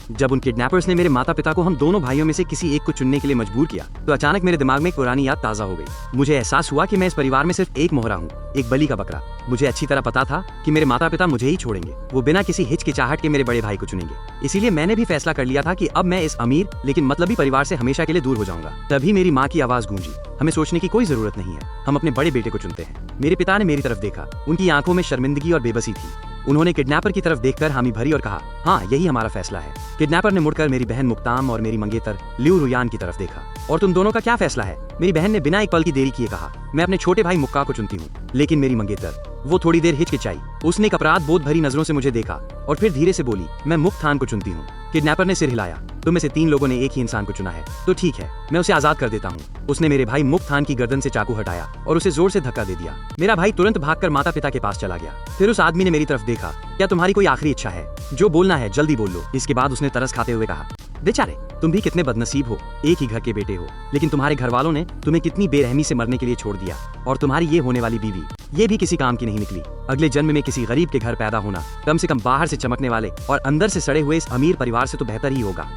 जब उन किडनैपर्स ने मेरे माता पिता को हम दोनों भाइयों में से किसी एक को चुनने के लिए मजबूर किया तो अचानक मेरे दिमाग में एक पुरानी याद ताजा हो गई। मुझे एहसास हुआ कि मैं इस परिवार में सिर्फ एक मोहरा हूँ, एक बलि का बकरा। मुझे अच्छी तरह पता था कि मेरे माता पिता मुझे ही छोड़ेंगे, वो बिना किसी हिचकिचाहट के मेरे बड़े भाई को चुनेंगे। इसीलिए मैंने भी फैसला कर लिया था कि अब मैं इस अमीर लेकिन मतलबी परिवार से हमेशा के लिए दूर हो जाऊंगा। तभी मेरी माँ की आवाज गूंजी, हमें सोचने की कोई जरूरत नहीं है, हम अपने बड़े बेटे को चुनते हैं। मेरे पिता ने मेरी तरफ देखा, उनकी आंखों में शर्मिंदगी और बेबसी थी। उन्होंने किडनैपर की तरफ देखकर हामी भरी और कहा, हाँ यही हमारा फैसला है। किडनैपर ने मुड़कर मेरी बहन मुक्ताम और मेरी मंगेतर लियू रुयान की तरफ देखा। और तुम दोनों का क्या फैसला है? मेरी बहन ने बिना एक पल की देरी किए कहा, मैं अपने छोटे भाई मुक्का को चुनती हूँ। लेकिन मेरी मंगेतर, वो थोड़ी देर हिचकिचाई, उसने एक अपराध बोध भरी नजरों से मुझे देखा और फिर धीरे से बोली, मैं मुक्तान को चुनती हूँ। किडनैपर ने सिर हिलाया, तुम में से 3 लोगों ने एक ही इंसान को चुना है, तो ठीक है, मैं उसे आजाद कर देता हूँ। उसने मेरे भाई मुक्तान की गर्दन से चाकू हटाया और उसे जोर से धक्का दे दिया। मेरा भाई तुरंत भागकर माता पिता के पास चला गया। फिर उस आदमी ने मेरी तरफ देखा, क्या तुम्हारी कोई आखिरी इच्छा है? जो बोलना है जल्दी बोल लो। इसके बाद उसने तरस खाते हुए कहा, बेचारे तुम भी कितने बदनसीब हो, एक ही घर के बेटे हो, लेकिन तुम्हारे घर वालों ने तुम्हें कितनी बेरहमी से मरने के लिए छोड़ दिया। और तुम्हारी ये होने वाली बीवी, ये भी किसी काम की नहीं निकली। अगले जन्म में किसी गरीब के घर पैदा होना कम से कम बाहर से चमकने वाले और अंदर से सड़े हुए इस अमीर परिवार से तो बेहतर ही होगा।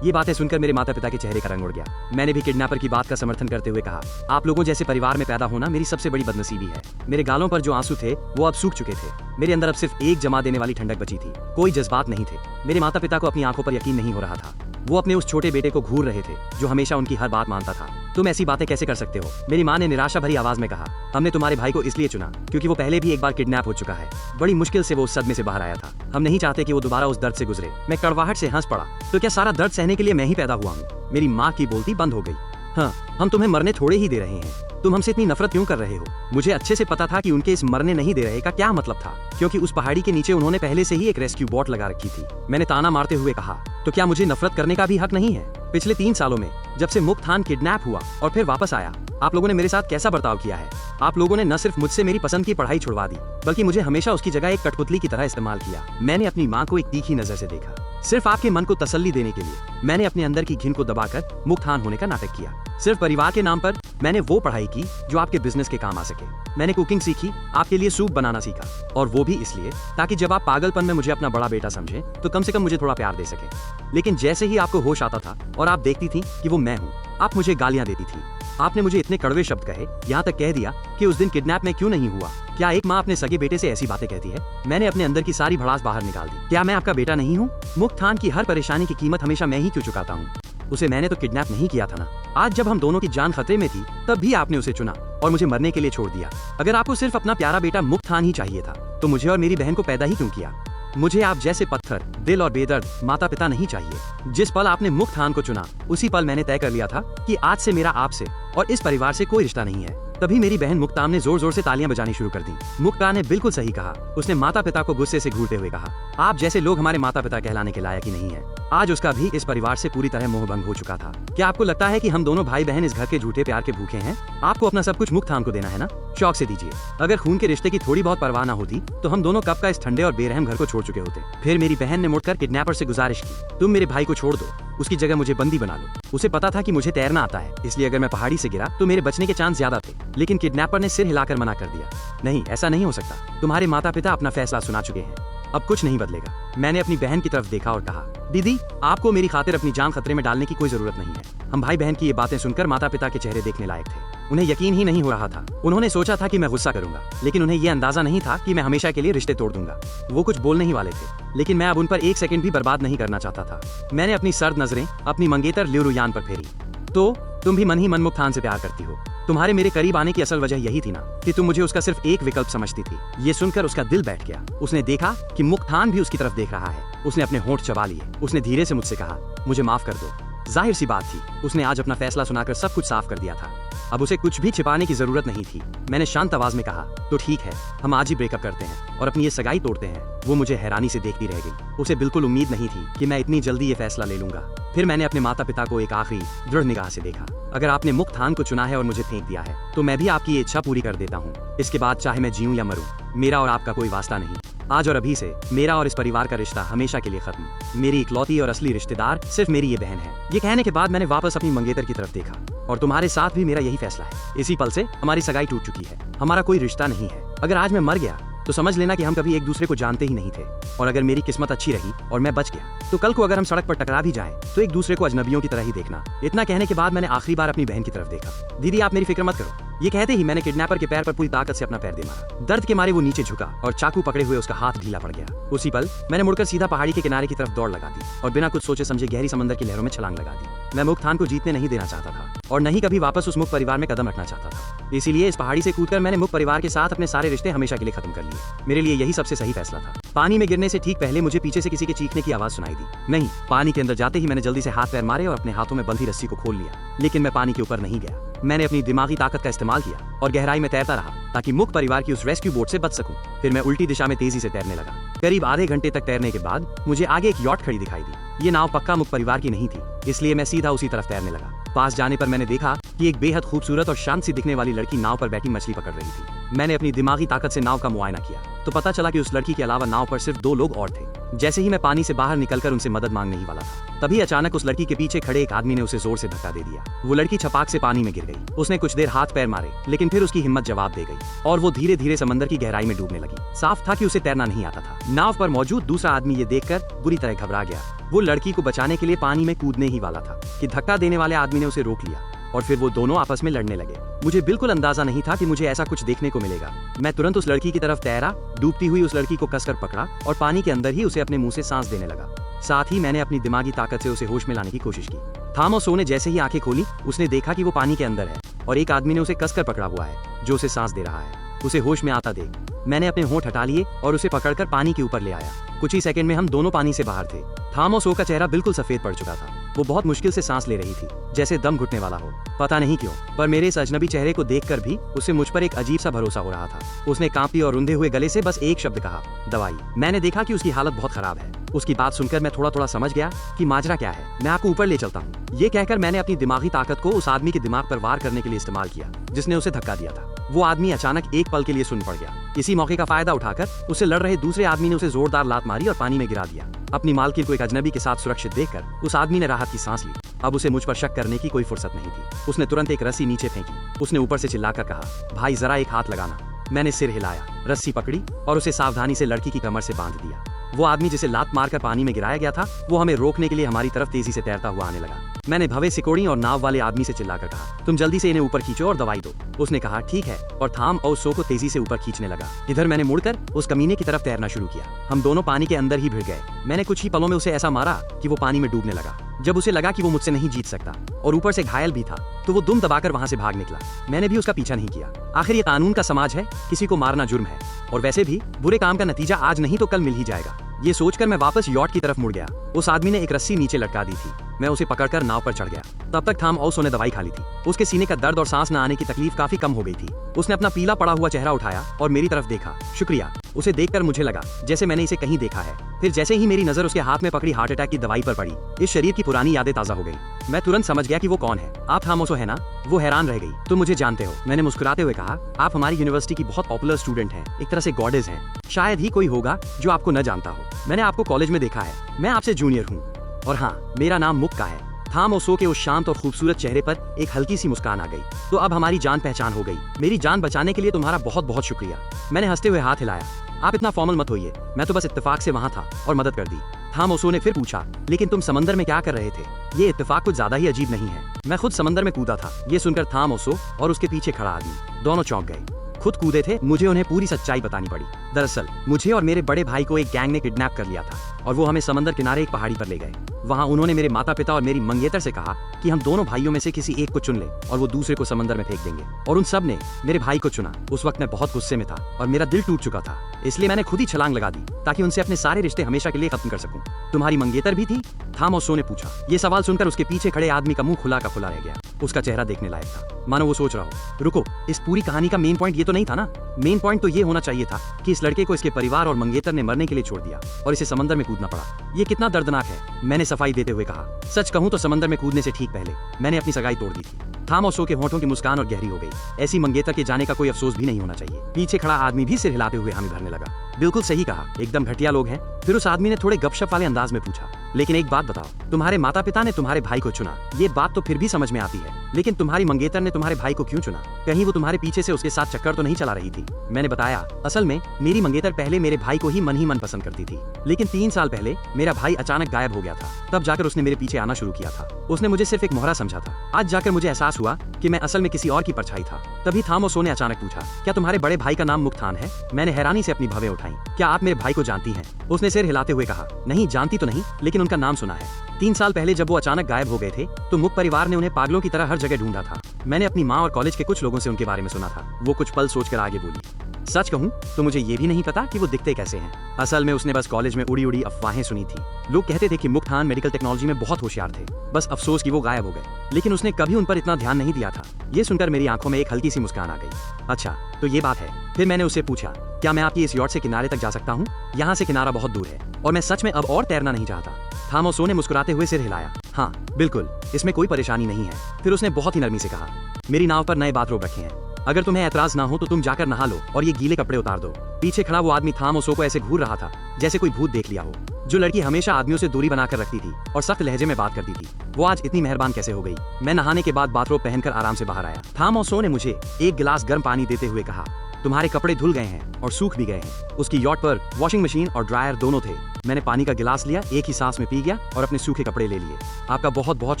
ये बातें सुनकर मेरे माता पिता के चेहरे का रंग उड़ गया। मैंने भी किडनैपर की बात का समर्थन करते हुए कहा, आप लोगों जैसे परिवार में पैदा होना मेरी सबसे बड़ी बदनसीबी है। मेरे गालों पर जो आंसू थे वो अब सूख चुके थे। मेरे अंदर अब सिर्फ एक जमा देने वाली ठंडक बची थी, कोई जज्बात नहीं थे। मेरे माता पिता को अपनी आंखों पर यकीन नहीं हो रहा था। वो अपने उस छोटे बेटे को घूर रहे थे जो हमेशा उनकी हर बात मानता था। तुम ऐसी बातें कैसे कर सकते हो? मेरी माँ ने निराशा भरी आवाज में कहा, हमने तुम्हारे भाई को इसलिए चुना क्योंकि वो पहले भी एक बार किडनैप हो चुका है। बड़ी मुश्किल से वो उस सदमे से बाहर आया था। हम नहीं चाहते कि वो दोबारा उस दर्द से गुजरे। मैं कड़वाहट से हंस पड़ा, तो क्या सारा दर्द सहने के लिए मैं ही पैदा हुआ हूँ? मेरी माँ की बोलती बंद हो गई। हाँ, हम तुम्हें मरने थोड़े ही दे रहे हैं, तुम हमसे इतनी नफरत क्यों कर रहे हो? मुझे अच्छे से पता था कि उनके इस मरने नहीं दे रहे का क्या मतलब था, क्योंकि उस पहाड़ी के नीचे उन्होंने पहले से ही एक रेस्क्यू बोट लगा रखी थी। मैंने ताना मारते हुए कहा, तो क्या मुझे नफरत करने का भी हक नहीं है? पिछले 3 सालों में जब से मुक्तान किडनैप हुआ और फिर वापस आया, आप लोगों ने मेरे साथ कैसा बर्ताव किया है? आप लोगों ने न सिर्फ मुझसे मेरी पसंद की पढ़ाई छुड़वा दी, बल्कि मुझे हमेशा उसकी जगह एक कठपुतली की तरह इस्तेमाल किया। मैंने अपनी माँ को एक तीखी नजर से देखा, सिर्फ आपके मन को तसल्ली देने के लिए। मैंने अपने अंदर की घिन को दबाकर मुक्तान होने का नाटक किया। सिर्फ परिवार के नाम पर मैंने वो पढ़ाई की जो आपके बिजनेस के काम आ सके। मैंने कुकिंग सीखी, आपके लिए सूप बनाना सीखा, और वो भी इसलिए ताकि जब आप पागलपन में मुझे अपना बड़ा बेटा समझे तो कम से कम मुझे थोड़ा प्यार दे सके। लेकिन जैसे ही आपको होश आता था और आप देखती थी कि वो मैं हूँ, आप मुझे गालियां देती थी। आपने मुझे इतने कड़वे शब्द कहे, यहाँ तक कह दिया कि उस दिन किडनैप में क्यों नहीं हुआ। क्या एक माँ अपने सगे बेटे से ऐसी बातें कहती है? मैंने अपने अंदर की सारी भड़ास बाहर निकाल दी। क्या मैं आपका बेटा नहीं हूँ? मुक्तान की हर परेशानी की कीमत हमेशा मैं ही क्यों चुकाता हूँ? उसे मैंने तो किडनैप नहीं किया था ना। आज जब हम दोनों की जान खतरे में थी तब भी आपने उसे चुना और मुझे मरने के लिए छोड़ दिया। अगर आपको सिर्फ अपना प्यारा बेटा मुक्तान ही चाहिए था तो मुझे और मेरी बहन को पैदा ही क्यों किया? मुझे आप जैसे पत्थर दिल और बेदर्द माता पिता नहीं चाहिए। जिस पल आपने मुक्तान को चुना उसी पल मैंने तय कर लिया था कि आज से मेरा आपसे और इस परिवार से कोई रिश्ता नहीं है। तभी मेरी बहन मुक्तान ने जोर जोर से तालियां बजानी शुरू कर दी। मुक्तान ने बिल्कुल सही कहा। उसने माता पिता को गुस्से से घूरते हुए कहा, आप जैसे लोग हमारे माता पिता कहलाने के लायक ही नहीं है। आज उसका भी इस परिवार से पूरी तरह मोहभंग हो चुका था। क्या आपको लगता है कि हम दोनों भाई बहन इस घर के झूठे प्यार के भूखे हैं? आपको अपना सब कुछ मुक्तान को देना है ना? शौक से दीजिए। अगर खून के रिश्ते की थोड़ी बहुत परवाह ना होती तो हम दोनों कब का इस ठंडे और बेरहम घर को छोड़ चुके होते। फिर मेरी बहन ने मुड़कर किडनैपर से गुजारिश की, तुम मेरे भाई को छोड़ दो, उसकी जगह मुझे बंदी बना लो। उसे पता था कि मुझे तैरना आता है, इसलिए अगर मैं पहाड़ी से गिरा तो मेरे बचने के चांस ज्यादा थे। लेकिन किडनैपर ने सिर हिलाकर मना कर दिया, नहीं ऐसा नहीं हो सकता। तुम्हारे माता पिता अपना फैसला सुना चुके हैं, अब कुछ नहीं बदलेगा। मैंने अपनी बहन की तरफ देखा और कहा, दीदी आपको मेरी खातिर अपनी जान खतरे में डालने की कोई जरूरत नहीं है। हम भाई बहन की ये बातें सुनकर माता पिता के चेहरे देखने लायक थे। उन्हें यकीन ही नहीं हो रहा था। उन्होंने सोचा था कि मैं गुस्सा करूंगा, लेकिन उन्हें यह अंदाजा नहीं था कि मैं हमेशा के लिए रिश्ते तोड़ दूंगा। वो कुछ बोलने ही वाले थे, लेकिन मैं अब उन पर 1 सेकंड भी बर्बाद नहीं करना चाहता था। मैंने अपनी सर्द नजरें अपनी मंगेतर लियू रुयान पर फेरी। तो तुम भी मन ही मन मुक्तान से प्यार करती हो। तुम्हारे मेरे करीब आने की असल वजह यही थी ना कि तुम मुझे उसका सिर्फ एक विकल्प समझती थी। ये सुनकर उसका दिल बैठ गया। उसने देखा कि मुक्तान भी उसकी तरफ देख रहा है। उसने अपने होंठ चबा लिए। उसने धीरे से मुझसे कहा, मुझे माफ कर दो। जाहिर सी बात थी, उसने आज अपना फैसला सुनाकर सब कुछ साफ कर दिया था। अब उसे कुछ भी छिपाने की जरूरत नहीं थी। मैंने शांत आवाज में कहा, तो ठीक है, हम आज ही ब्रेकअप करते हैं और अपनी ये सगाई तोड़ते हैं। वो मुझे हैरानी से देखती रह गई। उसे बिल्कुल उम्मीद नहीं थी कि मैं इतनी जल्दी ये फैसला ले लूंगा। फिर मैंने अपने माता पिता को एक आखिरी दृढ़ निगाह से देखा। अगर आपने मुक्तान को चुना है और मुझे फेंक दिया है तो मैं भी आपकी ये इच्छा पूरी कर देता हूँ। इसके बाद चाहे मैं जीऊं या मरूं, मेरा और आपका कोई वास्ता नहीं। आज और अभी से मेरा और इस परिवार का रिश्ता हमेशा के लिए खत्म। मेरी इकलौती और असली रिश्तेदार सिर्फ मेरी ये बहन है। ये कहने के बाद मैंने वापस अपनी मंगेतर की तरफ देखा, और तुम्हारे साथ भी मेरा यही फैसला है। इसी पल से हमारी सगाई टूट चुकी है। हमारा कोई रिश्ता नहीं है। अगर आज मैं मर गया तो समझ लेना कि हम कभी एक दूसरे को जानते ही नहीं थे। और अगर मेरी किस्मत अच्छी रही और मैं बच गया तो कल को अगर हम सड़क पर टकरा भी जाएं तो एक दूसरे को अजनबियों की तरह ही देखना। इतना कहने के बाद मैंने आखिरी बार अपनी बहन की तरफ देखा। दीदी आप मेरी फिक्र मत करो। ये कहते ही मैंने किडनैपर के पैर पर पूरी ताकत से अपना पैर दे मारा। दर्द के मारे वो नीचे झुका और चाकू पकड़े हुए उसका हाथ ढीला पड़ गया। उसी पल मैंने मुड़कर सीधा पहाड़ी के किनारे की तरफ दौड़ लगा दी और बिना कुछ सोचे समझे गहरी समंदर की लहरों में छलांग लगा दी। मैं मुख्तान को जीतने नहीं देना चाहता था और नहीं कभी वापस उस मुख परिवार में कदम रखना चाहता था। इसीलिए इस पहाड़ी से कूदकर मैंने मुख परिवार के साथ अपने सारे रिश्ते हमेशा के लिए खत्म कर लिए। मेरे लिए यही सबसे सही फैसला था। पानी में गिरने से ठीक पहले मुझे पीछे से किसी के चीखने की आवाज सुनाई दी। नहीं, पानी के अंदर जाते ही मैंने जल्दी से हाथ पैर मारे और अपने हाथों में बंधी रस्सी को खोल लिया। लेकिन मैं पानी के ऊपर नहीं गया। मैंने अपनी दिमागी ताकत का इस्तेमाल किया और गहराई में तैरता रहा ताकि मुख परिवार की उस रेस्क्यू बोट से बच सकूं। फिर मैं उल्टी दिशा में तेजी से तैरने लगा। करीब आधे घंटे तक तैरने के बाद मुझे आगे एक यॉट खड़ी दिखाई दी। ये नाव पक्का मुख परिवार की नहीं थी, इसलिए मैं सीधा उसी तरफ तैरने लगा। पास जाने पर मैंने देखा कि एक बेहद खूबसूरत और शांत सी दिखने वाली लड़की नाव पर बैठी मछली पकड़ रही थी। मैंने अपनी दिमागी ताकत से नाव का मुआयना किया तो पता चला कि उस लड़की के अलावा नाव पर सिर्फ 2 लोग और थे। जैसे ही मैं पानी से बाहर निकलकर उनसे मदद मांगने ही वाला था, तभी अचानक उस लड़की के पीछे खड़े एक आदमी ने उसे जोर से धक्का दे दिया। वो लड़की छपाक से पानी में गिर गई। उसने कुछ देर हाथ पैर मारे लेकिन फिर उसकी हिम्मत जवाब दे गई और वो धीरे धीरे समंदर की गहराई में डूबने लगी। साफ था कि उसे तैरना नहीं आता था। नाव पर मौजूद दूसरा आदमी ये देखकर बुरी तरह घबरा गया। वो लड़की को बचाने के लिए पानी में कूदने ही वाला था कि धक्का देने वाले आदमी ने उसे रोक लिया और फिर वो दोनों आपस में लड़ने लगे। मुझे बिल्कुल अंदाजा नहीं था कि मुझे ऐसा कुछ देखने को मिलेगा। मैं तुरंत उस लड़की की तरफ तैरा, डूबती हुई उस लड़की को कसकर पकड़ा और पानी के अंदर ही उसे अपने मुंह से सांस देने लगा। साथ ही मैंने अपनी दिमागी ताकत से उसे होश में लाने की कोशिश की। थाम और सो ने जैसे ही आंखें खोली, उसने देखा कि वो पानी के अंदर है और एक आदमी ने उसे कसकर पकड़ा हुआ है जो उसे सांस दे रहा है। उसे होश में आता देख मैंने अपने होंठ हटा लिए और उसे पकड़कर पानी के ऊपर ले आया। कुछ ही सेकंड में हम दोनों पानी से बाहर थे। थाम और सो का चेहरा बिल्कुल सफेद पड़ चुका था। वो बहुत मुश्किल से सांस ले रही थी, जैसे दम घुटने वाला हो। पता नहीं क्यों, पर मेरे इस अजनबी चेहरे को देखकर भी उसे मुझ पर एक अजीब सा भरोसा हो रहा था। उसने कांपी और रुंधे हुए गले से बस एक शब्द कहा, दवाई। मैंने देखा कि उसकी हालत बहुत खराब है। उसकी बात सुनकर मैं थोड़ा थोड़ा समझ गया कि माजरा क्या है। मैं आपको ऊपर ले चलता हूँ। ये कहकर मैंने अपनी दिमागी ताकत को उस आदमी के दिमाग पर वार करने के लिए इस्तेमाल किया जिसने उसे धक्का दिया था। वो आदमी अचानक एक पल के लिए सुन पड़ गया। इसी मौके का फायदा उठाकर उसे लड़ रहे दूसरे आदमी ने उसे जोरदार लात मारी और पानी में गिरा दिया। अपनी मालकिन को एक अजनबी के साथ सुरक्षित देखकर उस आदमी ने राहत की सांस ली। अब उसे मुझ पर शक करने की कोई फुर्सत नहीं थी। उसने तुरंत एक रस्सी नीचे फेंकी। उसने ऊपर से चिल्लाकर कहा, भाई जरा एक हाथ लगाना। मैंने सिर हिलाया, रस्सी पकड़ी और उसे सावधानी से लड़की की कमर से बांध दिया। वो आदमी जिसे लात मारकर पानी में गिराया गया था, वो हमें रोकने के लिए हमारी तरफ तेजी से तैरता हुआ आने लगा। मैंने भवे सिकोड़ी और नाव वाले आदमी से चिल्लाकर कहा, तुम जल्दी से इन्हें ऊपर खींचो और दवाई दो। उसने कहा ठीक है और थाम और सो को तेजी से ऊपर खींचने लगा। इधर मैंने मुड़कर उस कमीने की तरफ तैरना शुरू किया। हम दोनों पानी के अंदर ही भिड़ गए। मैंने कुछ ही पलों में उसे ऐसा मारा कि वो पानी में डूबने लगा। जब उसे लगा कि वो मुझसे नहीं जीत सकता और ऊपर से घायल भी था, तो वो दुम दबाकर वहां से भाग निकला। मैंने भी उसका पीछा नहीं किया। आखिर ये कानून का समाज है, किसी को मारना जुर्म है और वैसे भी बुरे काम का नतीजा आज नहीं तो कल मिल ही जाएगा। ये सोचकर मैं वापस यॉट की तरफ मुड़ गया। उस आदमी ने एक रस्सी नीचे लटका दी थी। मैं उसे पकड़कर नाव पर चढ़ गया। तब तक थाम और सो ने दवाई खा ली थी। उसके सीने का दर्द और सांस न आने की तकलीफ काफी कम हो गई थी। उसने अपना पीला पड़ा हुआ चेहरा उठाया और मेरी तरफ देखा। शुक्रिया। उसे देखकर मुझे लगा जैसे मैंने इसे कहीं देखा है। फिर जैसे ही मेरी नजर उसके हाथ में पकड़ी हार्ट अटैक की दवाई पर पड़ी, इस शरीर की पुरानी यादें ताजा हो गई। मैं तुरंत समझ गया कि वो कौन है। आप थामोसो है ना? वो हैरान रह गई। तुम मुझे जानते हो? मैंने मुस्कुराते हुए कहा, आप हमारी यूनिवर्सिटी की बहुत पॉपुलर स्टूडेंट हैं, एक तरह से गॉडेस हैं। शायद ही कोई होगा जो आपको न जानता हो। मैंने आपको कॉलेज में देखा है। मैं आपसे जूनियर हूँ और हाँ, मेरा नाम मुक्का है। थाम और सो के उस शांत और खूबसूरत चेहरे पर एक हल्की सी मुस्कान आ गई। तो अब हमारी जान पहचान हो गई। मेरी जान बचाने के लिए तुम्हारा बहुत बहुत शुक्रिया। मैंने हंसते हुए हाथ हिलाया। आप इतना फॉर्मल मत होइए, मैं तो बस इत्तेफाक से वहाँ था और मदद कर दी। थाम और सो ने फिर पूछा, लेकिन तुम समंदर में क्या कर रहे थे? ये इत्तेफाक कुछ ज्यादा ही अजीब नहीं है। मैं खुद समंदर में कूदा था। ये सुनकर थाम और सो और उसके पीछे खड़ा आदमी दोनों चौंक गए। खुद कूदे थे? मुझे उन्हें पूरी सच्चाई बतानी पड़ी। दरअसल मुझे और मेरे बड़े भाई को एक गैंग ने किडनैप कर लिया था और वो हमें समंदर किनारे एक पहाड़ी पर ले गए। वहाँ उन्होंने मेरे माता पिता और मेरी मंगेतर से कहा कि हम दोनों भाइयों में से किसी एक को चुन ले और वो दूसरे को समंदर में फेंक देंगे। और उन सब ने मेरे भाई को चुना। उस वक्त मैं बहुत गुस्से में था और मेरा दिल टूट चुका था, इसलिए मैंने खुद ही छलांग लगा दी ताकि उनसे अपने सारे रिश्ते हमेशा के लिए खत्म कर सकूं। तुम्हारी मंगेतर भी थी? थाम और सो ने पूछा। ये सवाल सुनकर उसके पीछे खड़े आदमी का मुंह खुला का खुला रह गया। उसका चेहरा देखने लायक था, मानो वो सोच रहा हो, रुको, इस पूरी कहानी का मेन पॉइंट ये तो नहीं था ना? मेन पॉइंट तो ये होना चाहिए था कि इस लड़के को इसके परिवार और मंगेतर ने मरने के लिए छोड़ दिया और इसे समंदर में कूदना पड़ा। ये कितना दर्दनाक है। मैंने सफाई देते हुए कहा, सच कहूं तो समंदर में कूदने से ठीक पहले मैंने अपनी सगाई तोड़ दी थी। थाम और सो के होंठों की मुस्कान और गहरी हो गई। ऐसी मंगेतर के जाने का कोई अफसोस भी नहीं होना चाहिए। पीछे खड़ा आदमी भी सिर हिलाते हुए हामी भरने लगा। बिल्कुल सही कहा, एकदम घटिया लोग हैं। फिर उस आदमी ने थोड़े गपशप वाले अंदाज में पूछा, लेकिन एक बात बताओ, तुम्हारे माता पिता ने तुम्हारे भाई को चुना, ये बात तो फिर भी समझ में आती है, लेकिन तुम्हारी मंगेतर ने तुम्हारे भाई को क्यों चुना? कहीं वो तुम्हारे पीछे से उसके साथ चक्कर तो नहीं चला रही थी? मैंने बताया, असल में मेरी मंगेतर पहले मेरे भाई को ही मन पसंद करती थी, लेकिन 3 साल पहले मेरा भाई अचानक गायब हो गया था। तब जाकर उसने मेरे पीछे आना शुरू किया था। उसने मुझे सिर्फ एक मोहरा समझा था। आज जाकर मुझे एहसास हुआ कि मैं असल में किसी और की परछाई था। तभी थामोसो ने अचानक पूछा, क्या तुम्हारे बड़े भाई का नाम मुक्तान है? मैंने हैरानी से अपनी भवें उठाई। क्या आप मेरे भाई को जानती हैं? उसने सिर हिलाते हुए कहा, नहीं जानती तो नहीं, लेकिन उनका नाम सुना है। 3 साल पहले जब वो अचानक गायब हो गए थे तो मुक परिवार ने उन्हें पागलों की तरह हर जगह ढूंढा था। मैंने अपनी माँ और कॉलेज के कुछ लोगों से उनके बारे में सुना था। वो कुछ पल सोचकर आगे बोली, सच कहूँ तो मुझे ये भी नहीं पता कि वो दिखते कैसे हैं। असल में उसने बस कॉलेज में उड़ी उड़ी अफवाहें सुनी थी। लोग कहते थे कि मुक्तान मेडिकल टेक्नोलॉजी में बहुत होशियार थे, बस अफसोस कि वो गायब हो गए। लेकिन उसने कभी उन पर इतना ध्यान नहीं दिया था। ये सुनकर मेरी आंखों में एक हल्की सी मुस्कान आ गई। अच्छा तो ये बात है। फिर मैंने उससे पूछा, क्या मैं आपकी इस यॉट से किनारे तक जा सकता हूँ? यहाँ से किनारा बहुत दूर है और मैं सच में अब और तैरना नहीं चाहता। थामोसो ने मुस्कुराते हुए सिर हिलाया, हाँ बिल्कुल, इसमें कोई परेशानी नहीं है। फिर उसने बहुत ही नरमी से कहा, मेरी नाव पर नए बाथरोब रखे हैं, अगर तुम्हें ऐतराज ना हो तो तुम जाकर नहा लो और ये गीले कपड़े उतार दो। पीछे खड़ा वो आदमी थामोसो को ऐसे घूर रहा था जैसे कोई भूत देख लिया हो। जो लड़की हमेशा आदमियों से दूरी बनाकर रखती थी और सख्त लहजे में बात करती थी, वो आज इतनी मेहरबान कैसे हो गई? मैं नहाने के बाद बाथरोब पहनकर आराम से बाहर आया। थामोसो ने मुझे एक गिलास गर्म पानी देते हुए कहा, तुम्हारे कपड़े धुल गए हैं और सूख भी गए हैं। उसकी यॉट पर वॉशिंग मशीन और ड्रायर दोनों थे। मैंने पानी का गिलास लिया, एक ही सांस में पी गया और अपने सूखे कपड़े ले लिए। आपका बहुत बहुत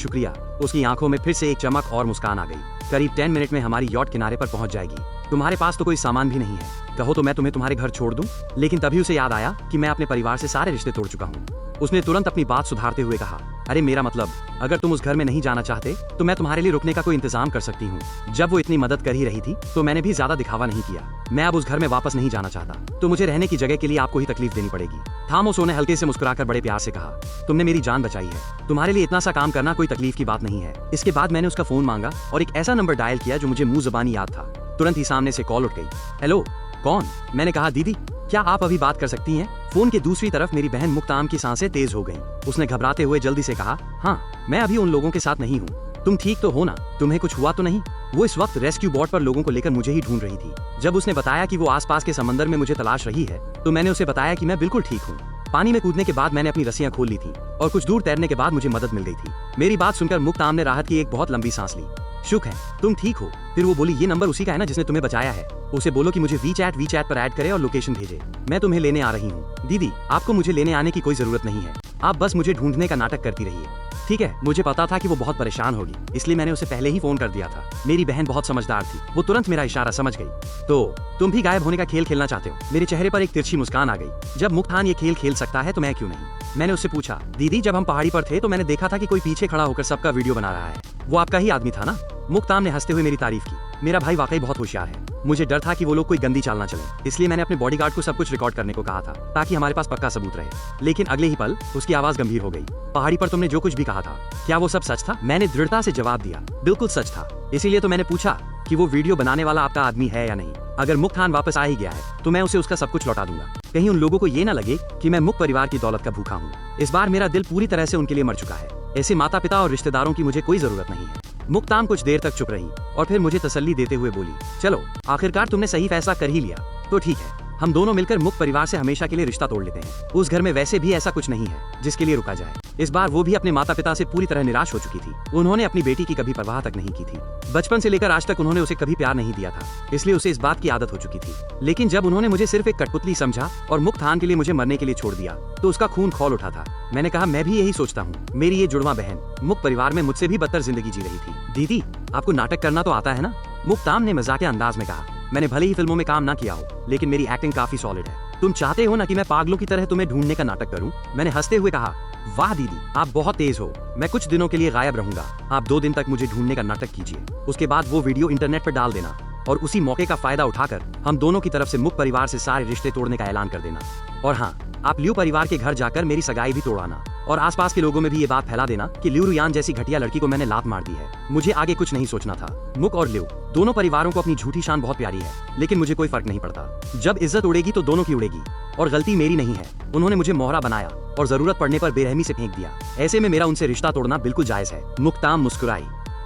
शुक्रिया। उसकी आंखों में फिर से एक चमक और मुस्कान आ गई। करीब 10 मिनट में हमारी यॉट किनारे पर पहुंच जाएगी। तुम्हारे पास तो कोई सामान भी नहीं है, कहो तो मैं तुम्हें तुम्हारे घर छोड़ दूं। लेकिन तभी उसे याद आया कि मैं अपने परिवार से सारे रिश्ते तोड़ चुका हूँ। उसने तुरंत अपनी बात सुधारते हुए कहा, अरे मेरा मतलब, अगर तुम उस घर में नहीं जाना चाहते तो मैं तुम्हारे लिए रुकने का कोई इंतजाम कर सकती हूँ। जब वो इतनी मदद कर ही रही थी तो मैंने भी ज्यादा दिखावा नहीं किया। मैं अब उस घर में वापस नहीं जाना चाहता, तो मुझे रहने की जगह के लिए आपको ही तकलीफ देनी पड़ेगी। थामोसो ने हल्के से मुस्कुराकर बड़े प्यार से कहा, तुमने मेरी जान बचाई है, तुम्हारे लिए इतना सा काम करना कोई तकलीफ की बात नहीं है। इसके बाद मैंने उसका फोन मांगा और एक ऐसा नंबर डायल किया जो मुझे मुंह जुबानी याद था। तुरंत ही सामने से कॉल उठ गई। हेलो, कौन? मैंने कहा, दीदी क्या आप अभी बात कर सकती हैं? फोन के दूसरी तरफ मेरी बहन मुक्ताम की सांसें तेज हो गईं। उसने घबराते हुए जल्दी से कहा, हाँ मैं अभी उन लोगों के साथ नहीं हूँ। तुम ठीक तो हो ना? तुम्हें कुछ हुआ तो नहीं? वो इस वक्त रेस्क्यू बोट पर लोगों को लेकर मुझे ही ढूंढ रही थी। जब उसने बताया कि वो आसपास के समंदर में मुझे तलाश रही है तो मैंने उसे बताया कि मैं बिल्कुल ठीक हूँ। पानी में कूदने के बाद मैंने अपनी रस्सियां खोल ली थी और कुछ दूर तैरने के बाद मुझे मदद मिल गई थी। मेरी बात सुनकर मुक्ताम ने राहत की एक बहुत लंबी सांस ली। शुक्र है तुम ठीक हो। फिर वो बोली, ये नंबर उसी का है ना जिसने तुम्हें बचाया है? उसे बोलो कि मुझे वीचैट पर ऐड करे और लोकेशन भेजे। मैं तुम्हें लेने आ रही हूँ। दीदी आपको मुझे लेने आने की कोई जरूरत नहीं है, आप बस मुझे ढूंढने का नाटक करती रहिए, ठीक है? मुझे पता था कि वो बहुत परेशान होगी, इसलिए मैंने उसे पहले ही फोन कर दिया था। मेरी बहन बहुत समझदार थी, वो तुरंत मेरा इशारा समझ गई। तो तुम भी गायब होने का खेल खेलना चाहते हो? मेरे चेहरे पर एक तिरछी मुस्कान आ गई। जब मुक्तान ये खेल खेल सकता है तो मैं क्यों नहीं? मैंने उससे पूछा, दीदी जब हम पहाड़ी पर थे तो मैंने देखा था कि कोई पीछे खड़ा होकर सबका वीडियो बना रहा है, वो आपका ही आदमी था ना? मुक्तान ने हंसते हुए मेरी तारीफ की। मेरा भाई वाकई बहुत होशियार है। मुझे डर था कि वो लोग कोई गंदी चाल ना चले, इसलिए मैंने अपने बॉडीगार्ड को सब कुछ रिकॉर्ड करने को कहा था ताकि हमारे पास पक्का सबूत रहे। लेकिन अगले ही पल उसकी आवाज गंभीर हो गई। पहाड़ी पर तुमने जो कुछ भी कहा था, क्या वो सब सच था? मैंने दृढ़ता से जवाब दिया, बिल्कुल सच था। इसीलिए तो मैंने पूछा कि वो वीडियो बनाने वाला आपका आदमी है या नहीं। अगर मुक्तान वापस आ ही गया है तो मैं उसे उसका सब कुछ लौटा दूंगा। कहीं उन लोगों को ये ना लगे कि मैं मुक परिवार की दौलत का भूखा हूँ। इस बार मेरा दिल पूरी तरह से उनके लिए मर चुका है। ऐसे माता पिता और रिश्तेदारों की मुझे कोई जरूरत नहीं है। मुक्ताम कुछ देर तक चुप रही और फिर मुझे तसल्ली देते हुए बोली, चलो आखिरकार तुमने सही फैसला कर ही लिया तो ठीक है, हम दोनों मिलकर मुक परिवार से हमेशा के लिए रिश्ता तोड़ लेते हैं। उस घर में वैसे भी ऐसा कुछ नहीं है जिसके लिए रुका जाए। इस बार वो भी अपने माता पिता से पूरी तरह निराश हो चुकी थी। उन्होंने अपनी बेटी की कभी परवाह तक नहीं की थी। बचपन से लेकर आज तक उन्होंने उसे कभी प्यार नहीं दिया था, इसलिए उसे इस बात की आदत हो चुकी थी। लेकिन जब उन्होंने मुझे सिर्फ एक कठपुतली समझा और मुक्तान के लिए मुझे मरने के लिए छोड़ दिया तो उसका खून खौल उठा था। मैंने कहा, मैं भी यही सोचता हूँ। मेरी ये जुड़वा बहन मुक परिवार में मुझसे भी बदतर जिंदगी जी रही थी। दीदी आपको नाटक करना तो आता है ना? मुक्ताम ने मजाकिया अंदाज में कहा। मैंने भले ही फिल्मों में काम ना किया हो, लेकिन मेरी एक्टिंग काफी सॉलिड है। तुम चाहते हो ना कि मैं पागलों की तरह तुम्हें ढूंढने का नाटक करूं? मैंने हंसते हुए कहा, वाह दीदी आप बहुत तेज हो। मैं कुछ दिनों के लिए गायब रहूंगा, आप 2 दिन तक मुझे ढूंढने का नाटक कीजिए। उसके बाद वो वीडियो इंटरनेट पर डाल देना और उसी मौके का फायदा उठाकर हम दोनों की तरफ से मुक परिवार से सारे रिश्ते तोड़ने का ऐलान कर देना। और हाँ, आप लियू परिवार के घर जाकर मेरी सगाई भी तोड़ाना और आसपास के लोगों में भी ये बात फैला देना कि लियू रुयान जैसी घटिया लड़की को मैंने लात मार दी है। मुझे आगे कुछ नहीं सोचना था। मुक और लियू दोनों परिवारों को अपनी झूठी शान बहुत प्यारी है, लेकिन मुझे कोई फर्क नहीं पड़ता। जब इज्जत उड़ेगी तो दोनों की उड़ेगी और गलती मेरी नहीं है। उन्होंने मुझे मोहरा बनाया और जरूरत पड़ने पर बेरहमी से फेंक दिया। ऐसे में मेरा उनसे रिश्ता तोड़ना बिल्कुल जायज है। मुक्ताम मुस्कुराई।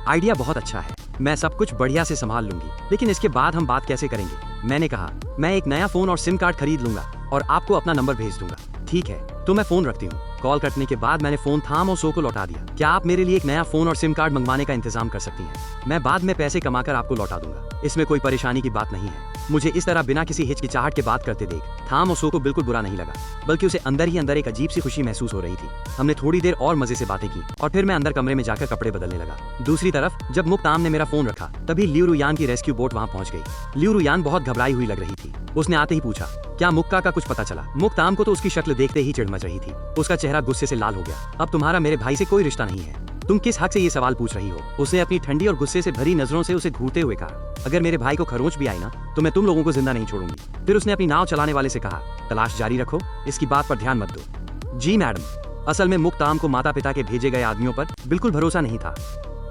आइडिया बहुत अच्छा है, मैं सब कुछ बढ़िया से संभाल लूंगी, लेकिन इसके बाद हम बात कैसे करेंगे? मैंने कहा, मैं एक नया फोन और सिम कार्ड खरीद लूंगा और आपको अपना नंबर भेज दूंगा। ठीक है, तो मैं फोन रखती हूँ। कॉल कटने के बाद मैंने फोन थाम और सो को लौटा दिया। क्या आप मेरे लिए एक नया फोन और सिम कार्ड मंगवाने का इंतजाम कर सकती हैं? मैं बाद में पैसे कमाकर आपको लौटा दूंगा, इसमें कोई परेशानी की बात नहीं है। मुझे इस तरह बिना किसी हिचकिचाहट के बात करते देख थाम और सो को बिल्कुल बुरा नहीं लगा, बल्कि उसे अंदर ही अंदर एक अजीब सी खुशी महसूस हो रही थी। हमने थोड़ी देर और मजे से बातें की और फिर मैं अंदर कमरे में जाकर कपड़े बदलने लगा। दूसरी तरफ जब मुक्ताम ने मेरा फोन रखा तभी लियू रुयान की रेस्क्यू बोट वहाँ पहुँच गई। लियू रुयान बहुत घबराई हुई लग रही थी। उसने आते ही पूछा, क्या मुक्का का कुछ पता चला? मुक्ताम को तो उसकी शक्ल देखते ही चिढ़ मच रही थी। उसका चेहरा गुस्से से लाल हो गया। अब तुम्हारा मेरे भाई से कोई रिश्ता नहीं है, तुम किस हक से ये सवाल पूछ रही हो? उसने अपनी ठंडी और गुस्से से भरी नजरों से उसे घूरते हुए कहा, अगर मेरे भाई को खरोंच भी आई ना तो मैं तुम लोगों को जिंदा नहीं छोड़ूंगी। फिर उसने अपनी नाव चलाने वाले से कहा, तलाश जारी रखो, इसकी बात पर ध्यान मत दो। जी मैडम। असल में मुक्ताम को माता पिता के भेजे गए आदमियों पर बिल्कुल भरोसा नहीं था,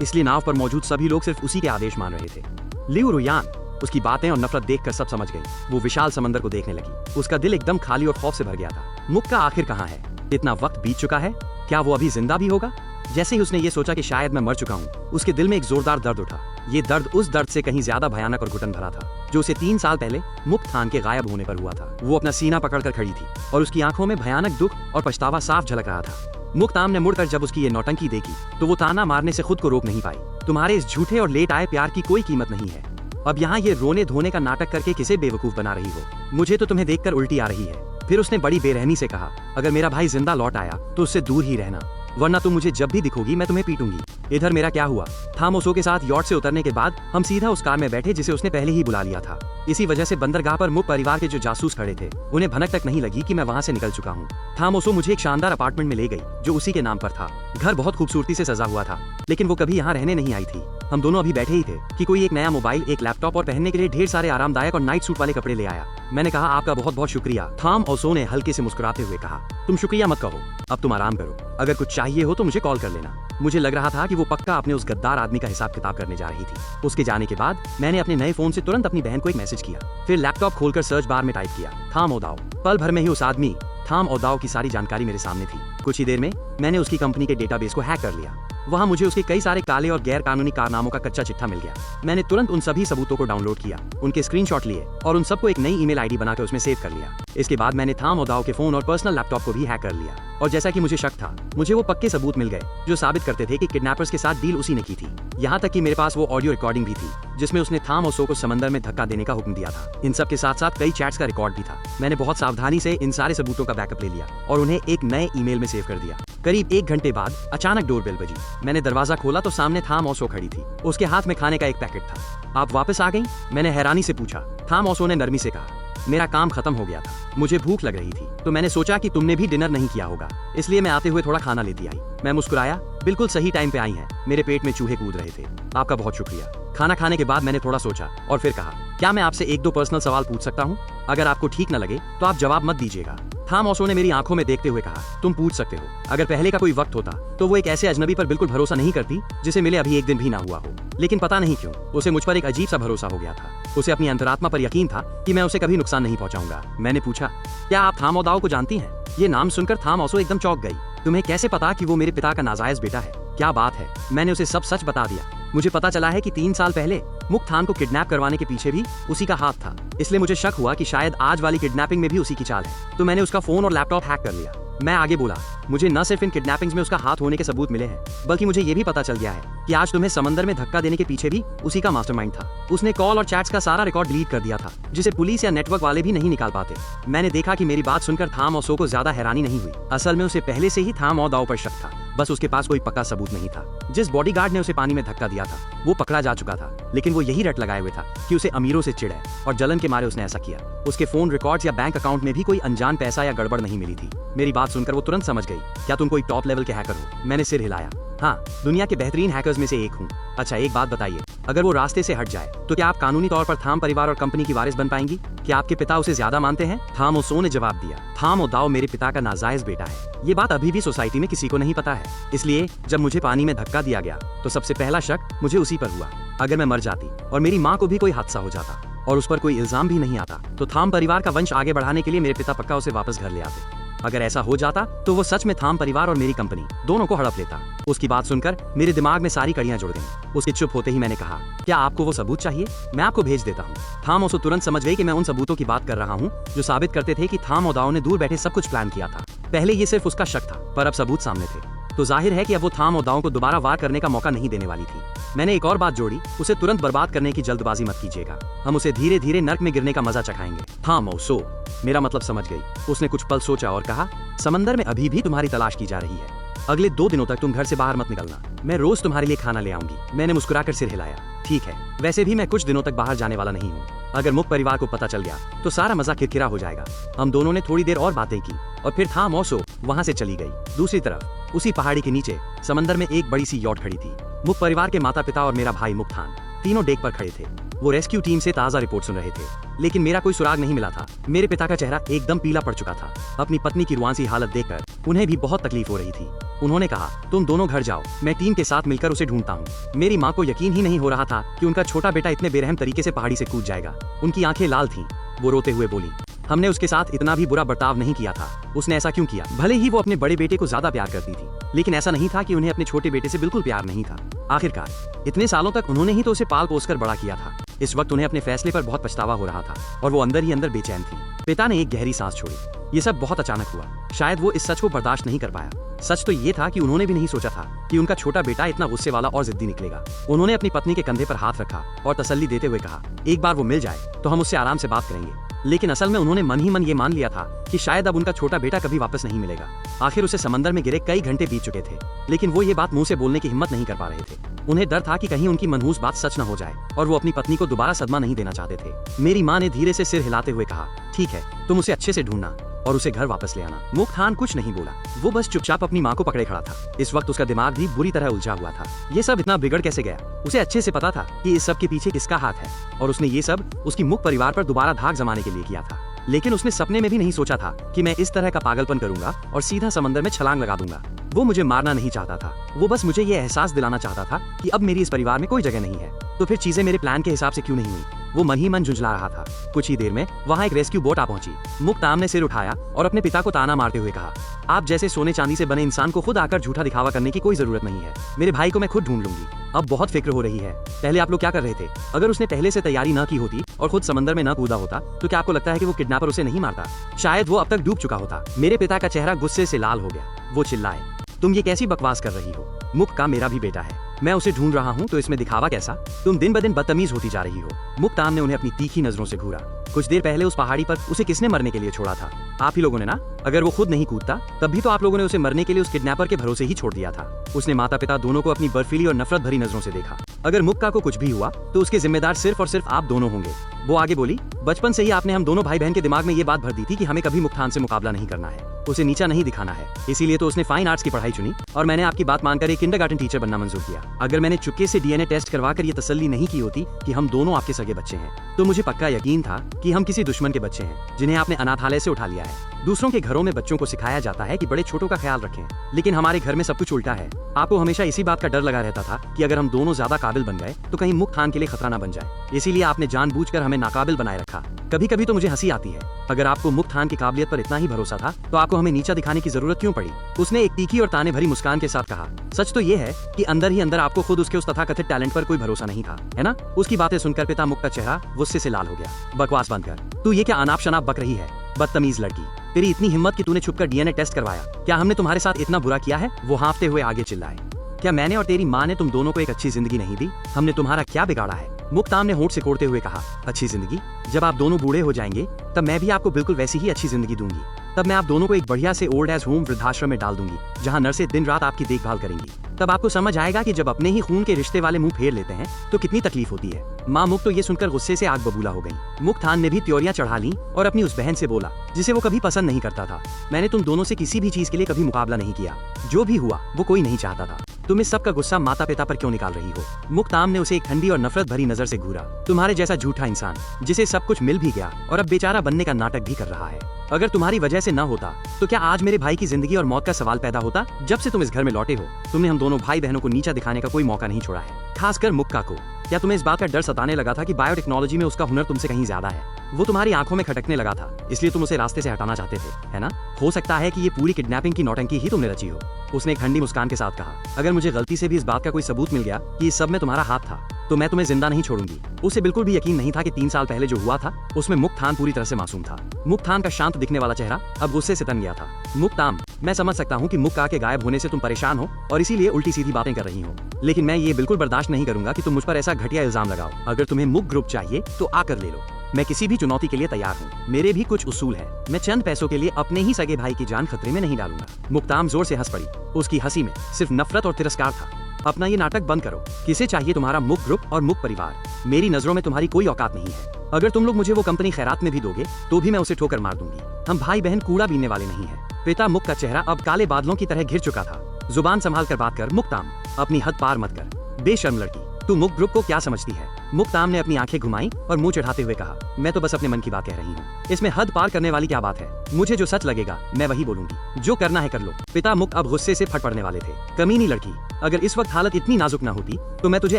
इसलिए नाव पर मौजूद सभी लोग सिर्फ उसी के आदेश मान रहे थे। लियू रुयान उसकी बातें और नफरत देखकर सब समझ गई। वो विशाल समंदर को देखने लगी। उसका दिल एकदम खाली और खौफ से भर गया था। मुक्का आखिर कहाँ है? इतना वक्त बीत चुका है, क्या वो अभी जिंदा भी होगा? जैसे ही उसने ये सोचा कि शायद मैं मर चुका हूँ, उसके दिल में एक जोरदार दर्द उठा। ये दर्द उस दर्द से कहीं ज्यादा भयानक और घुटन भरा था जो उसे 3 साल पहले मुक्तान के गायब होने पर हुआ था। वो अपना सीना पकड़कर खड़ी थी और उसकी आंखों में भयानक दुख और पछतावा साफ झलक रहा था। मुक्ताम ने मुड़कर जब उसकी ये नौटंकी देखी तो वो ताना मारने से खुद को रोक नहीं पाई। तुम्हारे इस झूठे और लेट आए प्यार की कोई कीमत नहीं है। अब यहाँ ये रोने धोने का नाटक करके किसे बेवकूफ बना रही हो? मुझे तो तुम्हें देखकर उल्टी आ रही है। फिर उसने बड़ी बेरहमी से कहा, अगर मेरा भाई जिंदा लौट आया तो उससे दूर ही रहना, वरना तुम मुझे जब भी दिखोगी मैं तुम्हें पीटूंगी। इधर मेरा क्या हुआ? थामोसो के साथ यॉट से उतरने के बाद हम सीधा उस कार में बैठे जिसे उसने पहले ही बुला लिया था। इसी वजह से बंदरगाह पर मुक परिवार के जो जासूस खड़े थे उन्हें भनक तक नहीं लगी कि मैं वहाँ से निकल चुका हूँ। थामोसो मुझे एक शानदार अपार्टमेंट में ले गई जो उसी के नाम पर था। घर बहुत खूबसूरती से सजा हुआ था, लेकिन वो कभी यहाँ रहने नहीं आई थी। हम दोनों अभी बैठे ही थे कि कोई एक नया मोबाइल, एक लैपटॉप और पहनने के लिए ढेर सारे आरामदायक और नाइट सूट वाले कपड़े ले आया। मैंने कहा, आपका बहुत बहुत शुक्रिया। थाम ओसो ने हल्के से मुस्कुराते हुए कहा, तुम शुक्रिया मत कहो, अब तुम आराम करो। अगर कुछ चाहिए हो तो मुझे कॉल कर लेना। मुझे लग रहा था कि वो पक्का अपने उस गद्दार आदमी का हिसाब किताब करने जा रही थी। उसके जाने के बाद मैंने अपने नए फोन से तुरंत अपनी बहन को एक मैसेज किया, फिर लैपटॉप खोलकर सर्च बार में टाइप किया, थाम ओदाओ। पल भर में ही उस आदमी थाम ओदाओ की सारी जानकारी मेरे सामने थी। कुछ ही देर में मैंने उसकी कंपनी के डेटाबेस को हैक कर लिया। वहाँ मुझे उसके कई सारे काले और गैर कानूनी कारनामों का कच्चा चिट्ठा मिल गया। मैंने तुरंत उन सभी सबूतों को डाउनलोड किया, उनके स्क्रीनशॉट लिए और उन सबको एक नई ईमेल आईडी बनाकर उसमें सेव कर लिया। इसके बाद मैंने थाम ओदाओ के फोन और पर्सनल लैपटॉप को भी हैक कर लिया और जैसा कि मुझे शक था, मुझे वो पक्के सबूत मिल गए जो साबित करते थे कि किडनैपर्स के साथ डील उसी ने की थी। यहाँ तक कि मेरे पास वो ऑडियो रिकॉर्डिंग भी थी जिसमें उसने थाम ओसो को समंदर में धक्का देने का हुक्म दिया था। इन सब के साथ साथ कई चैट्स का रिकॉर्ड भी था। मैंने बहुत सावधानी से इन सारे सबूतों का बैकअप ले लिया और उन्हें एक नए ईमेल में सेव कर दिया। करीब 1 घंटे बाद अचानक डोरबेल बजी। मैंने दरवाजा खोला तो सामने थाम ओसो खड़ी थी। उसके हाथ में खाने का एक पैकेट था। आप वापस आ गई? मैंने हैरानी से पूछा। थाम ओसो ने नरमी से कहा, मेरा काम खत्म हो गया था, मुझे भूख लग रही थी तो मैंने सोचा कि तुमने भी डिनर नहीं किया होगा, इसलिए मैं आते हुए थोड़ा खाना लेती आई। मैं मुस्कुराया, बिल्कुल सही टाइम पे आई हैं, मेरे पेट में चूहे कूद रहे थे। आपका बहुत शुक्रिया। खाना खाने के बाद मैंने थोड़ा सोचा और फिर कहा, क्या मैं आपसे 1-2 पर्सनल सवाल पूछ सकता हूँ? अगर आपको ठीक न लगे तो आप जवाब मत दीजिएगा। थाम ओसो ने मेरी आंखों में देखते हुए कहा, तुम पूछ सकते हो। अगर पहले का कोई वक्त होता तो वो एक ऐसे अजनबी पर बिल्कुल भरोसा नहीं करती जिसे मिले अभी 1 दिन भी ना हुआ हो, लेकिन पता नहीं क्यों उसे मुझ पर एक अजीब सा भरोसा हो गया था। उसे अपनी अंतरात्मा पर यकीन था कि मैं उसे कभी नुकसान नहीं पहुंचाऊंगा। मैंने पूछा, क्या आप थाम ओदाओ को जानती हैं? ये नाम सुनकर थाम ओसो एकदम चौंक गई। तुम्हें कैसे पता कि वो मेरे पिता का नाजायज बेटा है? क्या बात है? मैंने उसे सब सच बता दिया। मुझे पता चला है कि 3 साल पहले मुक्तान को किडनैप करवाने के पीछे भी उसी का हाथ था, इसलिए मुझे शक हुआ कि शायद आज वाली किडनैपिंग में भी उसी की चाल है। तो मैंने उसका फोन और लैपटॉप हैक कर लिया। मैं आगे बोला, मुझे न सिर्फ इन किडनैपिंग्स में उसका हाथ होने के सबूत मिले हैं, बल्कि मुझे ये भी पता चल गया है कि आज तुम्हें समंदर में धक्का देने के पीछे भी उसी का मास्टरमाइंड था। उसने कॉल और चैट्स का सारा रिकॉर्ड डिलीट कर दिया था, जिसे पुलिस या नेटवर्क वाले भी नहीं निकाल पाते। मैंने देखा कि मेरी बात सुनकर थाम ओसो को ज्यादा हैरानी नहीं हुई। असल में उसे पहले से ही थाम ओदाओ पर शक था, बस उसके पास कोई पक्का सबूत नहीं था। जिस बॉडीगार्ड ने उसे पानी में धक्का दिया था वो पकड़ा जा चुका था, लेकिन वो यही रट लगाए हुए था कि उसे अमीरों से चिढ़ है और जलन के मारे उसने ऐसा किया। उसके फोन रिकॉर्ड्स या बैंक अकाउंट में भी कोई अनजान पैसा या गड़बड़ नहीं मिली थी। मेरी बात सुनकर वो तुरंत समझ गई, क्या तुम कोई टॉप लेवल के हैकर हो? मैंने सिर हिलाया। हाँ, दुनिया के बेहतरीन हैकर्स में से एक हूँ। अच्छा, एक बात बताइए, अगर वो रास्ते से हट जाए तो क्या आप कानूनी तौर पर थाम परिवार और कंपनी की वारिस बन पाएंगी? क्या आपके पिता उसे ज्यादा मानते हैं? थाम ओसो ने जवाब दिया, थाम ओदाओ मेरे पिता का नाजायज बेटा है। ये बात अभी भी सोसाइटी में किसी को नहीं पता है, इसलिए जब मुझे पानी में धक्का दिया गया तो सबसे पहला शक मुझे उसी पर हुआ। अगर मैं मर जाती और मेरी माँ को भी कोई हादसा हो जाता और उस पर कोई इल्जाम भी नहीं आता तो थाम परिवार का वंश आगे बढ़ाने के लिए मेरे पिता पक्का उसे वापस घर ले आते। अगर ऐसा हो जाता तो वो सच में थाम परिवार और मेरी कंपनी दोनों को हड़प लेता। उसकी बात सुनकर मेरे दिमाग में सारी कड़ियां जुड़ गईं। उसके चुप होते ही मैंने कहा, क्या आपको वो सबूत चाहिए? मैं आपको भेज देता हूँ। थाम ओसो तुरंत समझ गई कि मैं उन सबूतों की बात कर रहा हूँ जो साबित करते थे कि थाम ओदाओ ने दूर बैठे सब कुछ प्लान किया था। पहले ये सिर्फ उसका शक था, पर अब सबूत सामने थे, तो जाहिर है कि अब वो थाम ओदाओ को दोबारा वार करने का मौका नहीं देने वाली थी। मैंने एक और बात जोड़ी, उसे तुरंत बर्बाद करने की जल्दबाजी मत कीजिएगा। हम उसे धीरे धीरे नर्क में गिरने का मजा चखाएंगे। थाम ओसो मेरा मतलब समझ गई। उसने कुछ पल सोचा और कहा, समंदर में अभी भी तुम्हारी तलाश की जा रही है। अगले 2 दिनों तक तुम घर से बाहर मत निकलना। मैं रोज तुम्हारे लिए खाना ले आऊंगी। मैंने मुस्कुराकर सिर हिलाया। ठीक है, वैसे भी मैं कुछ दिनों तक बाहर जाने वाला नहीं हूँ। अगर मुक परिवार को पता चल गया तो सारा मजा किरकिरा हो जाएगा। हम दोनों ने थोड़ी देर और बातें की और फिर थाम ओसो वहाँ से चली गई। दूसरी तरफ उसी पहाड़ी के नीचे समंदर में एक बड़ी सी यॉट खड़ी थी। मुक परिवार के माता पिता और मेरा भाई मुक्तान तीनों डेक पर खड़े थे। वो रेस्क्यू टीम से ताज़ा रिपोर्ट सुन रहे थे, लेकिन मेरा कोई सुराग नहीं मिला था। मेरे पिता का चेहरा एकदम पीला पड़ चुका था। अपनी पत्नी की रुआंसी हालत देखकर उन्हें भी बहुत तकलीफ हो रही थी। उन्होंने कहा, तुम दोनों घर जाओ, मैं टीम के साथ मिलकर उसे ढूंढता हूँ। मेरी माँ को यकीन ही नहीं हो रहा था कि उनका छोटा बेटा इतने बेरहम तरीके से पहाड़ी से कूद जाएगा। उनकी आंखें लाल थीं। वो रोते हुए बोली, हमने उसके साथ इतना भी बुरा बर्ताव नहीं किया था। उसने ऐसा क्यों किया? भले ही वो अपने बड़े बेटे को ज्यादा प्यार करती थी, लेकिन ऐसा नहीं था कि उन्हें अपने छोटे बेटे से बिल्कुल प्यार नहीं था। आखिरकार इतने सालों तक उन्होंने ही तो उसे पाल पोस कर बड़ा किया था। इस वक्त उन्हें अपने फैसले पर बहुत पछतावा हो रहा था और वो अंदर ही अंदर बेचैन थी। पिता ने एक गहरी सांस छोड़ी। ये सब बहुत अचानक हुआ। शायद वो इस सच को बर्दाश्त नहीं कर पाया। सच तो ये था कि उन्होंने भी नहीं सोचा था कि उनका छोटा बेटा इतना गुस्से वाला और जिद्दी निकलेगा। उन्होंने अपनी पत्नी के कंधे पर हाथ रखा और तसल्ली देते हुए कहा, एक बार वो मिल जाए तो हम उससे आराम से बात करेंगे। लेकिन असल में उन्होंने मन ही मन ये मान लिया था कि शायद अब उनका छोटा बेटा कभी वापस नहीं मिलेगा। आखिर उसे समंदर में गिरे कई घंटे बीत चुके थे, लेकिन वो ये बात मुंह से बोलने की हिम्मत नहीं कर पा रहे थे। उन्हें डर था कि कहीं उनकी मनहूस बात सच न हो जाए और वो अपनी पत्नी को दोबारा सदमा नहीं देना चाहते थे। मेरी माँ ने धीरे से सिर हिलाते हुए कहा, ठीक है, तुम उसे अच्छे से ढूंढना और उसे घर वापस ले आना। मुक्तान कुछ नहीं बोला। वो बस चुपचाप अपनी माँ को पकड़े खड़ा था। इस वक्त उसका दिमाग भी बुरी तरह उलझा हुआ था। ये सब इतना बिगड़ कैसे गया? उसे अच्छे से पता था कि इस सब के पीछे किसका हाथ है, और उसने ये सब उसकी मुक परिवार पर दोबारा धाक जमाने के लिए किया था। लेकिन उसने सपने में भी नहीं सोचा था कि मैं इस तरह का पागलपन करूंगा और सीधा समंदर में छलांग लगा दूंगा। वो मुझे मारना नहीं चाहता था। वो बस मुझे ये एहसास दिलाना चाहता था कि अब मेरी इस परिवार में कोई जगह नहीं है। तो फिर चीजें मेरे प्लान के हिसाब से क्यों नहीं हुई? वो मन ही मन झुंझला रहा था। कुछ ही देर में वहाँ एक रेस्क्यू बोट आ पहुंची। मुक्ताम ने सिर उठाया और अपने पिता को ताना मारते हुए कहा, आप जैसे सोने चांदी से बने इंसान को खुद आकर झूठा दिखावा करने की कोई जरूरत नहीं है। मेरे भाई को मैं खुद ढूंढ लूंगी। अब बहुत फिक्र हो रही है। पहले आप लोग क्या कर रहे थे? अगर उसने पहले से तैयारी न की होती और खुद समंदर में न कूदा होता तो क्या आपको लगता है कि वो किडनैपर उसे नहीं मारता? शायद वो अब तक डूब चुका होता। मेरे पिता का चेहरा गुस्से से लाल हो गया। वो चिल्लाए, तुम ये कैसी बकवास कर रही हो? मुक का मेरा भी बेटा है। मैं उसे ढूंढ रहा हूँ तो इसमें दिखावा कैसा? तुम दिन ब दिन बदतमीज होती जा रही हो। मुक्तान ने उन्हें अपनी तीखी नजरों से घूरा। कुछ देर पहले उस पहाड़ी पर उसे किसने मरने के लिए छोड़ा था? आप ही लोगों ने ना? अगर वो खुद नहीं कूदता तब भी तो आप लोगों ने उसे मरने के लिए उस किडनैपर के भरोसे ही छोड़ दिया था। उसने माता पिता दोनों को अपनी बर्फीली और नफरत भरी नजरों से देखा। अगर मुक्का को कुछ भी हुआ तो उसके जिम्मेदार सिर्फ और सिर्फ आप दोनों होंगे। वो आगे बोली, बचपन से ही आपने हम दोनों भाई बहन के दिमाग में ये बात भर दी थी कि हमें कभी मुक्तान से मुकाबला नहीं करना है, उसे नीचा नहीं दिखाना है। इसीलिए तो उसने फाइन आर्ट्स की पढ़ाई चुनी और मैंने आपकी बात मानकर एक किंडरगार्टन टीचर बनना मंजूर किया। अगर मैंने चुपके से डीएनए टेस्ट करवाकर ये तसल्ली नहीं की होती कि हम दोनों आपके सगे बच्चे हैं, तो मुझे पक्का यकीन था कि हम किसी दुश्मन के बच्चे हैं जिन्हें आपने अनाथालय से उठा लिया है। दूसरों के घरों में बच्चों को सिखाया जाता है कि बड़े छोटों का ख्याल रखें, लेकिन हमारे घर में सब कुछ उल्टा है। आपको हमेशा इसी बात का डर लगा रहता था कि अगर हम दोनों ज्यादा काबिल बन गए तो कहीं मुक्तान के लिए खतरा न बन जाए। इसीलिए आपने जानबूझकर हमें नाकाबिल बनाए रखा। कभी कभी तो मुझे हंसी आती है। अगर आपको मुक्तान की काबिलियत पर इतना ही भरोसा था तो आपको हमें नीचा दिखाने की जरूरत क्यों पड़ी? उसने एक तीखी और ताने भरी मुस्कान के साथ कहा, सच तो ये है कि अंदर ही अंदर आपको खुद उसके उस तथाकथित टैलेंट पर कोई भरोसा नहीं था, है ना? उसकी बातें सुनकर पिता मुक का चेहरा गुस्से से लाल हो गया। बकवास बंद कर। तू ये क्या अनाप शनाप बक रही है? बदतमीज लड़की, तेरी इतनी हिम्मत कि तूने छुपकर डीएनए टेस्ट करवाया। क्या हमने तुम्हारे साथ इतना बुरा किया है? वो हाँफते हुए आगे चिल्लाए। क्या मैंने और तेरी माँ ने तुम दोनों को एक अच्छी जिंदगी नहीं दी? हमने तुम्हारा क्या बिगाड़ा है? मुक्ताम ने होंठ सिकोड़ते हुए कहा, अच्छी जिंदगी? जब आप दोनों बूढ़े हो जाएंगे तब मैं भी आपको बिल्कुल वैसी ही अच्छी जिंदगी दूंगी। तब मैं आप दोनों को एक बढ़िया से ओल्ड एज होम वृद्धाश्रम में डाल दूंगी जहाँ नर्सें दिन रात आपकी देखभाल करेंगी। तब आपको समझ आएगा कि जब अपने ही खून के रिश्ते वाले मुंह फेर लेते हैं तो कितनी तकलीफ होती है। माँ मुक तो ये सुनकर गुस्से से आग बबूला हो गई। मुक्तान ने भी त्योरियां चढ़ा ली और अपनी उस बहन से बोला जिसे वो कभी पसंद नहीं करता था, मैंने तुम दोनों से किसी भी चीज के लिए कभी मुकाबला नहीं किया। जो भी हुआ वो कोई नहीं चाहता था। तुम इस सब का गुस्सा माता पिता पर क्यों निकाल रही हो? मुक्ताम ने उसे एक ठंडी और नफरत भरी नजर से घूरा। तुम्हारे जैसा झूठा इंसान जिसे सब कुछ मिल भी गया और अब बेचारा बनने का नाटक भी कर रहा है। अगर तुम्हारी वजह से न होता तो क्या आज मेरे भाई की जिंदगी और मौत का सवाल पैदा होता? जब से तुम इस घर में लौटे हो तुमने हम दोनों भाई बहनों को नीचा दिखाने का कोई मौका नहीं छोड़ा है, खासकर मुक्का को। क्या तुम्हें इस बात का डर सताने लगा था कि बायोटेक्नोलॉजी में उसका हुनर तुमसे कहीं ज्यादा है? वो तुम्हारी आंखों में खटकने लगा था, इसलिए तुम उसे रास्ते से हटाना चाहते थे, है ना? हो सकता है कि ये पूरी किडनैपिंग की नौटंकी ही तुमने रची हो। उसने एक ठंडी मुस्कान के साथ कहा, अगर मुझे गलती से भी इस बात का कोई सबूत मिल गया कि इस सब में तुम्हारा हाथ था, तो मैं तुम्हें जिंदा नहीं छोड़ूंगी। उसे बिल्कुल भी यकीन नहीं था कि 3 साल पहले जो हुआ था उसमें मुक्तान पूरी तरह से मासूम था। मुक्तान का शांत दिखने वाला चेहरा अब गुस्से से तन गया था। मुक्तान, मैं समझ सकता हूँ कि मुक्का के गायब होने से तुम परेशान हो और इसीलिए उल्टी सीधी बातें कर रही हो, लेकिन मैं ये बिल्कुल बर्दाश्त नहीं करूंगा कि तुम मुझ पर ऐसा घटिया इल्जाम लगाओ। अगर तुम्हें मुक ग्रुप चाहिए तो आकर ले लो, मैं किसी भी चुनौती के लिए तैयार हूँ। मेरे भी कुछ उसूल है, मैं चंद पैसों के लिए अपने ही सगे भाई की जान खतरे में नहीं डालूंगा। मुक्ताम जोर से हंस पड़ी। उसकी हंसी में सिर्फ नफरत और तिरस्कार था। अपना ये नाटक बंद करो। किसे चाहिए तुम्हारा मुक ग्रुप और मुक परिवार? मेरी नजरों में तुम्हारी कोई औकात नहीं है। अगर तुम लोग मुझे वो कंपनी खैरात में भी दोगे तो भी मैं उसे ठोकर मार दूंगी। हम भाई बहन कूड़ा बीनने वाले नहीं है। पिता मुक का चेहरा अब काले बादलों की तरह घिर चुका था। जुबान संभाल कर बात कर मुक्ताम, अपनी हद पार मत कर। बेशर्म लड़की, तू मुक ग्रुप को क्या समझती है? मुक्ताम ने अपनी आंखें घुमाई और मुंह चढ़ाते हुए कहा, मैं तो बस अपने मन की बात कह रही हूँ। इसमें हद पार करने वाली क्या बात है? मुझे जो सच लगेगा मैं वही बोलूंगी। जो करना है कर लो। पिता मुक अब गुस्से से फट पड़ने वाले थे। कमीनी लड़की, अगर इस वक्त हालत इतनी नाजुक न होती तो मैं तुझे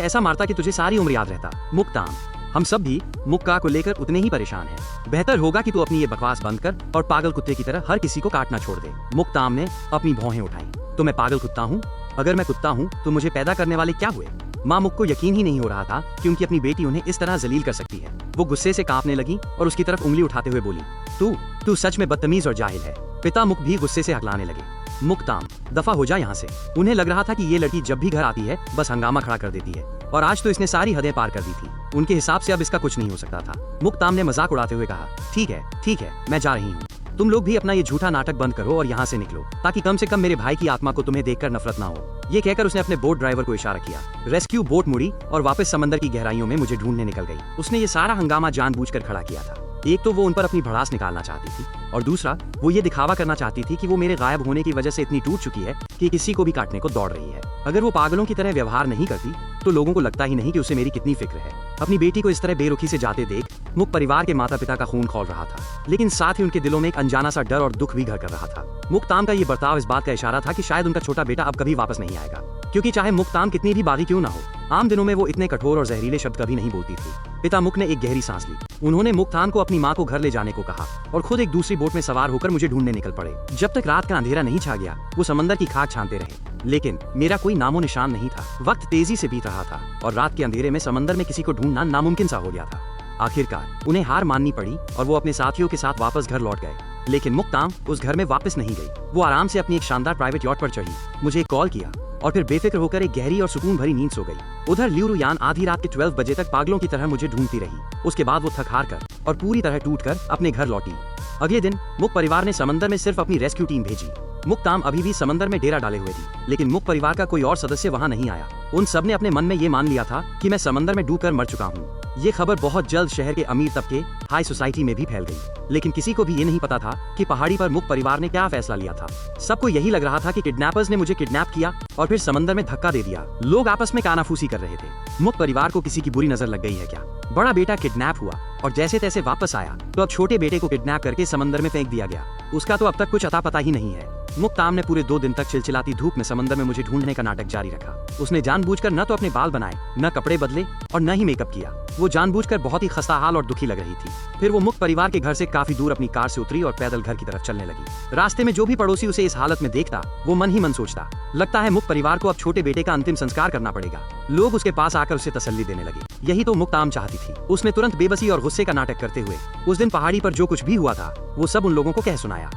ऐसा मारता कि तुझे सारी उम्र याद रहता। मुक्ताम, हम सब भी मुक्का को लेकर उतने ही परेशान हैं। बेहतर होगा कि तू अपनी ये बकवास बंद कर और पागल कुत्ते की तरह हर किसी को काटना छोड़ दे। मुक्ताम ने अपनी भौहें उठाई। तो मैं पागल कुत्ता हूँ? अगर मैं कुत्ता हूँ तो मुझे पैदा करने वाले क्या हुए? माँ मुक को यकीन ही नहीं हो रहा था कि उनकी अपनी बेटी उन्हें इस तरह जलील कर सकती है। वो गुस्से से कांपने लगी और उसकी तरफ उंगली उठाते हुए बोली, तू सच में बदतमीज और जाहिल है। पिता मुक भी गुस्से से हकलाने लगे। मुक्ताम, दफा हो जा यहाँ से। उन्हें लग रहा था कि ये लड़की जब भी घर आती है बस हंगामा खड़ा कर देती है, और आज तो इसने सारी हदें पार कर दी थी। उनके हिसाब से अब इसका कुछ नहीं हो सकता था। मुक्ताम ने मजाक उड़ाते हुए कहा, ठीक है, मैं जा रही हूँ। तुम लोग भी अपना ये झूठा नाटक बंद करो और यहाँ से निकलो, ताकि कम से कम मेरे भाई की आत्मा को तुम्हें देखकर नफरत ना हो। ये कहकर उसने अपने बोट ड्राइवर को इशारा किया। रेस्क्यू बोट मुड़ी और वापस समंदर की गहराइयों में मुझे ढूंढने निकल गई। उसने ये सारा हंगामा जानबूझकर खड़ा किया था। एक तो वो उन पर अपनी भड़ास निकालना चाहती थी, और दूसरा वो ये दिखावा करना चाहती थी कि वो मेरे गायब होने की वजह से इतनी टूट चुकी है कि किसी को भी काटने को दौड़ रही है। अगर वो पागलों की तरह व्यवहार नहीं करती तो लोगों को लगता ही नहीं कि उसे मेरी कितनी फिक्र है। अपनी बेटी को इस तरह बेरुखी से जाते देख मुक परिवार के माता पिता का खून खौल रहा था, लेकिन साथ ही उनके दिलों में एक अनजाना सा डर और दुख भी घर कर रहा था। मुक्ताम का ये बर्ताव इस बात का इशारा था कि शायद उनका छोटा बेटा अब कभी वापस नहीं आएगा, क्योंकि चाहे मुक्ताम कितनी भी बागी क्यों ना हो, आम दिनों में वो इतने कठोर और जहरीले शब्द कभी नहीं बोलती थी। पिता मुक ने एक गहरी सांस ली। उन्होंने मुक्तान को अपनी माँ को घर ले जाने को कहा और खुद एक दूसरी बोट में सवार होकर मुझे ढूंढने निकल पड़े। जब तक रात का अंधेरा नहीं छा गया वो समंदर की खाक छानते रहे, लेकिन मेरा कोई नामो निशान नहीं था। वक्त तेजी से बीत रहा था और रात के अंधेरे में समंदर में किसी को ढूंढना नामुमकिन सा हो गया था। आखिरकार उन्हें हार माननी पड़ी और वो अपने साथियों के साथ वापस घर लौट गए। लेकिन मुक्ताम उस घर में वापस नहीं गई। वो आराम से अपनी एक शानदार प्राइवेट यॉट पर चढ़ी, मुझे कॉल किया और फिर बेफिक्र होकर एक गहरी और सुकून भरी नींद सो गई। उधर ल्यूरू यान आधी रात के 12 बजे तक पागलों की तरह मुझे ढूंढती रही। उसके बाद वो थक हार कर और पूरी तरह टूट कर अपने घर लौटी। अगले दिन मुक परिवार ने समंदर में सिर्फ अपनी रेस्क्यू टीम भेजी। मुक्ताम अभी भी समंदर में डेरा डाले हुए थी, लेकिन मुक परिवार का कोई और सदस्य वहाँ नहीं आया। उन सब ने अपने मन में ये मान लिया था कि मैं समंदर में डूबकर मर चुका हूँ। ये खबर बहुत जल्द शहर के अमीर तबके हाई सोसाइटी में भी फैल गई, लेकिन किसी को भी ये नहीं पता था कि पहाड़ी पर मुक परिवार ने क्या फैसला लिया था। सबको यही लग रहा था कि किडनैपर्स ने मुझे किडनैप किया और फिर समंदर में धक्का दे दिया। लोग आपस में कानाफूसी कर रहे थे। मुक परिवार को किसी की बुरी नजर लग गई है क्या? बड़ा बेटा किडनैप हुआ और जैसे तैसे वापस आया तो अब छोटे बेटे को किडनैप करके समंदर में फेंक दिया गया। उसका तो अब तक कुछ अता पता ही नहीं है। मुक्ताम ने पूरे 2 दिन तक चिलचिलाती धूप में समंदर में मुझे ढूंढने का नाटक जारी रखा। उसने जानबूझकर न तो अपने बाल बनाए, न कपड़े बदले और न ही मेकअप किया। वो जानबूझकर बहुत ही खस्ताहाल और दुखी लग रही थी। फिर वो मुक परिवार के घर से काफी दूर अपनी कार से उतरी और पैदल घर की तरफ चलने लगी। रास्ते में जो भी पड़ोसी उसे इस हालत में देखता वो मन ही मन सोचता, लगता है मुक परिवार को अब छोटे बेटे का अंतिम संस्कार करना पड़ेगा। लोग उसके पास आकर उसे तसल्ली देने लगे। यही तो मुक्ताम चाहती थी। उसने तुरंत बेबसी और गुस्से का नाटक करते हुए उस दिन पहाड़ी पर जो कुछ भी हुआ था वो सब उन लोगों को कह सुनाया।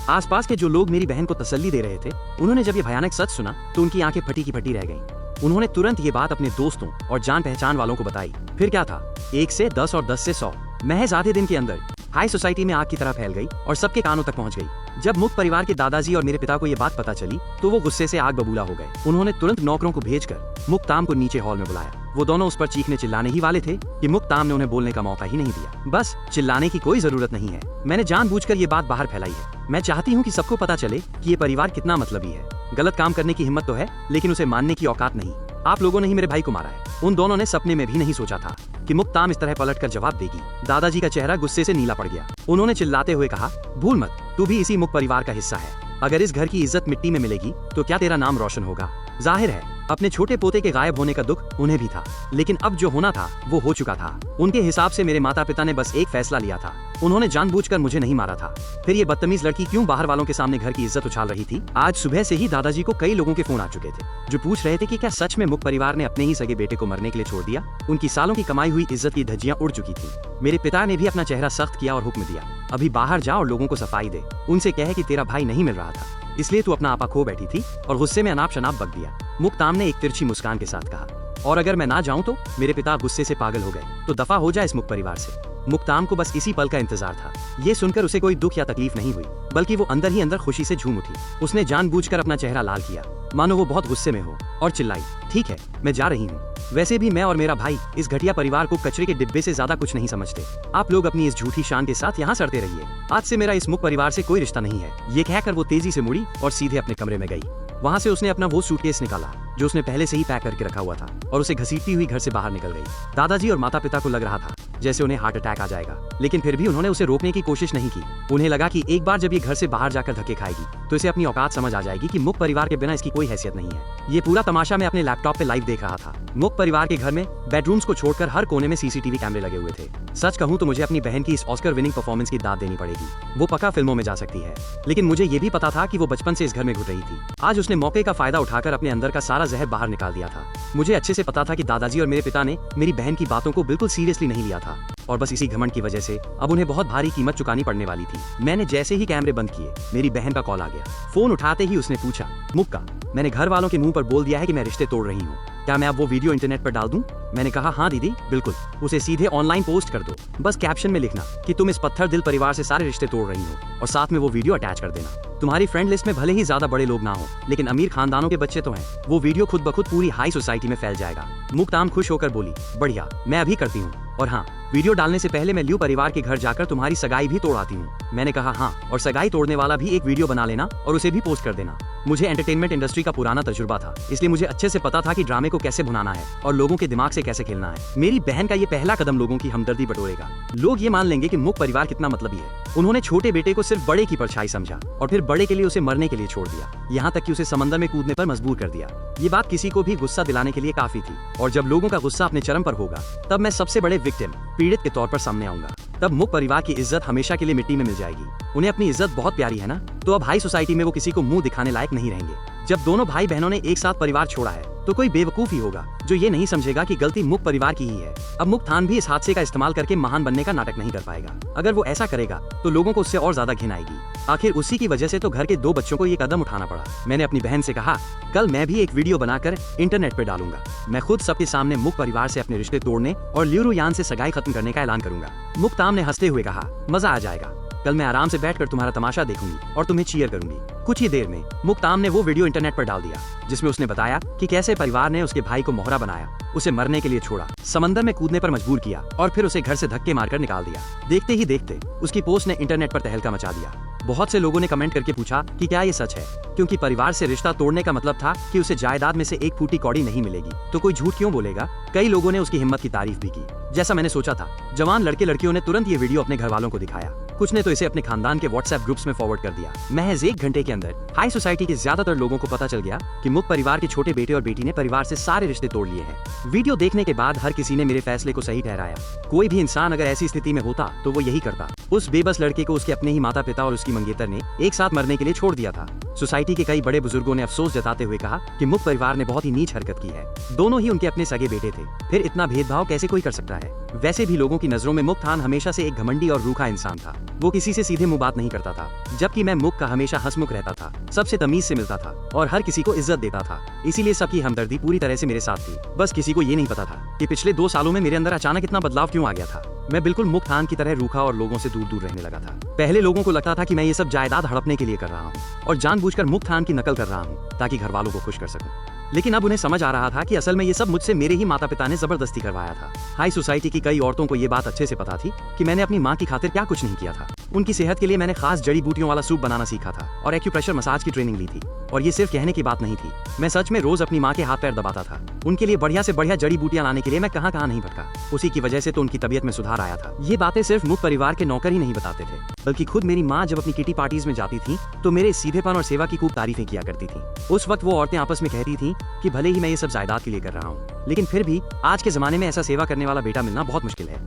आसपास के जो लोग मेरी बहन को तसल्ली दे रहे थे, उन्होंने जब ये भयानक सच सुना तो उनकी आंखें फटी की फटी रह गईं। उन्होंने तुरंत ये बात अपने दोस्तों और जान पहचान वालों को बताई। फिर क्या था, 1 से 10 और 10 से 100 महज आधे दिन के अंदर हाई सोसाइटी में आग की तरह फैल गई और सबके कानों तक पहुंच गई। जब मुक परिवार के दादाजी और मेरे पिता को ये बात पता चली तो वो गुस्से से आग बबूला हो गए। उन्होंने तुरंत नौकरों को भेजकर मुक्ताम को नीचे हॉल में बुलाया। वो दोनों उस पर चीखने चिल्लाने ही वाले थे कि मुक्ताम ने उन्हें बोलने का मौका ही नहीं दिया। बस चिल्लाने की कोई जरूरत नहीं है, मैंने जानबूझकर ये बात बाहर फैलाई है। मैं चाहती हूँ कि सबको पता चले कि ये परिवार कितना मतलबी है। गलत काम करने की हिम्मत तो है, लेकिन उसे मानने की औकात नहीं। आप लोगों ने ही मेरे भाई को मारा है। उन दोनों ने सपने में भी नहीं सोचा था कि मुक्ताम इस तरह पलटकर जवाब देगी। दादाजी का चेहरा गुस्से से नीला पड़ गया। उन्होंने चिल्लाते हुए कहा, भूल मत, तू भी इसी मुक परिवार का हिस्सा है। अगर इस घर की इज्जत मिट्टी में मिलेगी तो क्या तेरा नाम रोशन होगा? जाहिर है अपने छोटे पोते के गायब होने का दुख उन्हें भी था, लेकिन अब जो होना था वो हो चुका था। उनके हिसाब से मेरे माता पिता ने बस एक फैसला लिया था, उन्होंने जानबूझकर मुझे नहीं मारा था। फिर ये बदतमीज लड़की क्यों बाहर वालों के सामने घर की इज्जत उछाल रही थी? आज सुबह से ही दादाजी को कई लोगों के फोन आ चुके थे जो पूछ रहे थे कि क्या सच में मुख परिवार ने अपने ही सगे बेटे को मरने के लिए छोड़ दिया। उनकी सालों की कमाई हुई इज्जत की धज्जियां उड़ चुकी थी। मेरे पिता ने भी अपना चेहरा सख्त किया और हुक्म दिया, अभी बाहर जा और लोगों को सफाई दे, उनसे कहे कि तेरा भाई नहीं मिल रहा था इसलिए तू अपना आपा खो बैठी थी। और गुस्से में अनाप शनाप बक दिया। मुक्ताम ने एक तिरछी मुस्कान के साथ कहा, और अगर मैं ना जाऊं तो? मेरे पिता गुस्से से पागल हो गए। तो दफा हो जाए इस मुख परिवार से। मुक्ताम को बस इसी पल का इंतजार था। ये सुनकर उसे कोई दुख या तकलीफ नहीं हुई, बल्कि वो अंदर ही अंदर खुशी से झूम उठी। उसने जानबूझकर अपना चेहरा लाल किया, मानो वो बहुत गुस्से में हो, और चिल्लाई, ठीक है मैं जा रही हूँ। वैसे भी मैं और मेरा भाई इस घटिया परिवार को कचरे के डिब्बे से ज्यादा कुछ नहीं समझते। आप लोग अपनी इस झूठी शान के साथ यहाँ सड़ते रहिए। आज से मेरा इस मुख परिवार से कोई रिश्ता नहीं है। ये कहकर वो तेजी से मुड़ी और सीधे अपने कमरे में गई। वहाँ से उसने अपना वो सूटकेस निकाला जो उसने पहले से ही पैक करके रखा हुआ था और उसे घसीटती हुई घर से बाहर निकल गई। दादाजी और माता पिता को लग रहा था जैसे उन्हें हार्ट अटैक आ जाएगा, लेकिन फिर भी उन्होंने उसे रोकने की कोशिश नहीं की। उन्हें लगा कि एक बार जब ये घर से बाहर जाकर धक्के खाएगी तो इसे अपनी औकात समझ आ जाएगी कि मुख परिवार के बिना इसकी कोई हैसियत नहीं है। ये पूरा तमाशा मैं अपने लैपटॉप पे लाइव देख रहा था। मुख परिवार के घर में बेडरूम्स को छोड़कर हर कोने में सीसीटीवी कैमरे लगे हुए थे। सच कहूं तो मुझे अपनी बहन की इस ऑस्कर विनिंग परफॉर्मेंस की दाद देनी पड़ेगी। वो पक्का फिल्मों में जा सकती है, लेकिन मुझे ये भी पता था कि वो बचपन से इस घर में घुट रही थी। आज उसने मौके का फायदा उठाकर अपने अंदर का सारा जहर बाहर निकाल दिया था। मुझे अच्छे से पता था कि दादाजी और मेरे पिता ने मेरी बहन की बातों को बिल्कुल सीरियसली नहीं लिया था, और बस इसी घमंड की वजह से अब उन्हें बहुत भारी कीमत चुकानी पड़ने वाली थी। मैंने जैसे ही कैमरे बंद किए, मेरी बहन का कॉल आ गया। फोन उठाते ही उसने पूछा, मुक्का, मैंने घर वालों के मुंह पर बोल दिया है कि मैं रिश्ते तोड़ रही हूँ, क्या मैं अब वो वीडियो इंटरनेट पर डाल दूं? मैंने कहा, हाँ दीदी बिल्कुल, उसे सीधे ऑनलाइन पोस्ट कर दो। बस कैप्शन में लिखना कि तुम इस पत्थर दिल परिवार से सारे रिश्ते तोड़ रही हो, और साथ में वो वीडियो अटैच कर देना। तुम्हारी फ्रेंड लिस्ट में भले ही ज्यादा बड़े लोग ना हो, लेकिन अमीर खानदानों के बच्चे तो हैं। वो वीडियो खुद ब खुद पूरी हाई सोसाइटी में फैल जाएगा। मुक्ताम खुश होकर बोली, बढ़िया, मैं अभी करती हूँ, और हाँ, वीडियो डालने से पहले मैं ल्यू परिवार के घर जाकर तुम्हारी सगाई भी तोड़ाती हूँ। मैंने कहा, हाँ, और सगाई तोड़ने वाला भी एक वीडियो बना लेना और उसे भी पोस्ट कर देना। मुझे एंटरटेनमेंट इंडस्ट्री का पुराना तजुर्बा था, इसलिए मुझे अच्छे से पता था कि ड्रामे को कैसे भुनाना है और लोगों के दिमाग से कैसे खेलना है। मेरी बहन का ये पहला कदम लोगों की हमदर्दी बटोरेगा। लोग ये मान लेंगे कि मुख परिवार कितना मतलबी है। उन्होंने छोटे बेटे को सिर्फ बड़े की परछाई समझा और फिर बड़े के लिए उसे मरने के लिए छोड़ दिया, यहाँ तक कि उसे समंदर में कूदने पर मजबूर कर दिया। ये बात किसी को भी गुस्सा दिलाने के लिए काफी थी, और जब लोगों का गुस्सा अपने चरम पर होगा तब मैं सबसे बड़े विक्टिम, पीड़ित के तौर पर सामने आऊंगा। तब मुख परिवार की इज्जत हमेशा के लिए मिट्टी में मिल जाएगी। उन्हें अपनी इज्जत बहुत प्यारी है ना, तो अब हाई सोसाइटी में वो किसी को मुंह दिखाने लायक नहीं रहेंगे। जब दोनों भाई बहनों ने एक साथ परिवार छोड़ा है तो कोई बेवकूफ ही होगा जो ये नहीं समझेगा कि गलती मुख परिवार की ही है। अब मुक्तान भी इस हादसे का इस्तेमाल करके महान बनने का नाटक नहीं कर पाएगा। अगर वो ऐसा करेगा तो लोगों को उससे और ज्यादा घिन आएगी। आखिर उसी की वजह से तो घर के 2 बच्चों को ये कदम उठाना पड़ा। मैंने अपनी बहन से कहा, कल मैं भी एक वीडियो बनाकर इंटरनेट पे डालूंगा। मैं खुद सबके सामने मुख परिवार से अपने रिश्ते तोड़ने और ल्यूरुयान से सगाई खत्म करने का ऐलान करूंगा। मुक्ताम ने हंसते हुए कहा, मजा आ जाएगा, कल मैं आराम से बैठकर तुम्हारा तमाशा देखूंगी और तुम्हें चीयर करूंगी। कुछ ही देर में मुक्ताम ने वो वीडियो इंटरनेट पर डाल दिया जिसमें उसने बताया कि कैसे परिवार ने उसके भाई को मोहरा बनाया, उसे मरने के लिए छोड़ा, समंदर में कूदने पर मजबूर किया और फिर उसे घर से धक्के मारकर निकाल दिया। देखते ही देखते उसकी पोस्ट ने इंटरनेट पर तहलका मचा दिया। बहुत से लोगों ने कमेंट करके पूछा कि क्या ये सच है, क्योंकि परिवार से रिश्ता तोड़ने का मतलब था कि उसे जायदाद में से एक फूटी कौड़ी नहीं मिलेगी, तो कोई झूठ क्यों बोलेगा। कई लोगों ने उसकी हिम्मत की तारीफ भी की। जैसा मैंने सोचा था, जवान लड़के लड़कियों ने तुरंत ये वीडियो अपने घर वालों को दिखाया। कुछ ने तो इसे अपने खानदान के व्हाट्सएप ग्रुप्स में फॉरवर्ड कर दिया। महज 1 घंटे के अंदर हाई सोसाइटी के ज्यादातर लोगों को पता चल गया कि मुख परिवार के छोटे बेटे और बेटी ने परिवार से सारे रिश्ते तोड़ लिए हैं। वीडियो देखने के बाद हर किसी ने मेरे फैसले को सही ठहराया। कोई भी इंसान अगर ऐसी स्थिति में होता तो वो यही करता। उस बेबस लड़के को उसके अपने ही माता पिता और उसकी मंगेतर ने एक साथ मरने के लिए छोड़ दिया था। सोसाइटी के कई बड़े बुजुर्गों ने अफसोस जताते हुए कहा कि मुख परिवार ने बहुत ही नीच हरकत की है। दोनों ही उनके अपने सगे बेटे थे, फिर इतना भेदभाव कैसे कोई कर सकता है। वैसे भी लोगों की नजरों में मुक्तान हमेशा से एक घमंडी और रूखा इंसान था। वो किसी से सीधे मुंह बात नहीं करता था, जबकि मैं मुख का हमेशा हंसमुख रहता था, सबसे तमीज से मिलता था और हर किसी को इज्जत देता था। इसीलिए सबकी हमदर्दी पूरी तरह से मेरे साथ थी। बस किसी को ये नहीं पता था कि पिछले 2 सालों में मेरे अंदर अचानक इतना बदलाव क्यों आ गया था। मैं बिल्कुल मुक्तान की तरह रूखा और लोगों से दूर दूर रहने लगा था। पहले लोगों को लगता था कि मैं ये सब जायदाद हड़पने के लिए कर रहा हूँ और जानबूझकर मुक्तान की नकल कर रहा हूँ ताकि घर वालों को खुश कर सकूं। लेकिन अब उन्हें समझ आ रहा था कि असल में ये सब मुझसे मेरे ही माता पिता ने जबरदस्ती करवाया था। हाई सोसाइटी की कई औरतों को ये बात अच्छे से पता थी कि मैंने अपनी माँ की खातिर क्या कुछ नहीं किया था। उनकी सेहत के लिए मैंने खास जड़ी बूटियों वाला सूप बनाना सीखा था और एक्यूप्रेशर मसाज की ट्रेनिंग ली थी। और ये सिर्फ कहने की बात नहीं थी, मैं सच में रोज अपनी माँ के हाथ पैर दबाता था। उनके लिए बढ़िया से बढ़िया जड़ी बूटियां लाने के लिए मैं कहाँ नहीं भटका। उसी की वजह से तो उनकी तबीयत में सुधार आया था। ये बातें सिर्फ मुख परिवार के नौकर ही नहीं बताते थे, बल्कि खुद मेरी माँ जब अपनी किटी पार्टीज में जाती थी तो मेरे सीधेपन और सेवा की खूब तारीफें किया करती थी। उस वक्त वो औरतें आपस में कहती थी कि भले ही मैं ये सब जायदाद के लिए कर रहा हूँ, लेकिन फिर भी आज के जमाने में ऐसा सेवा करने वाला बेटा मिलना बहुत मुश्किल है।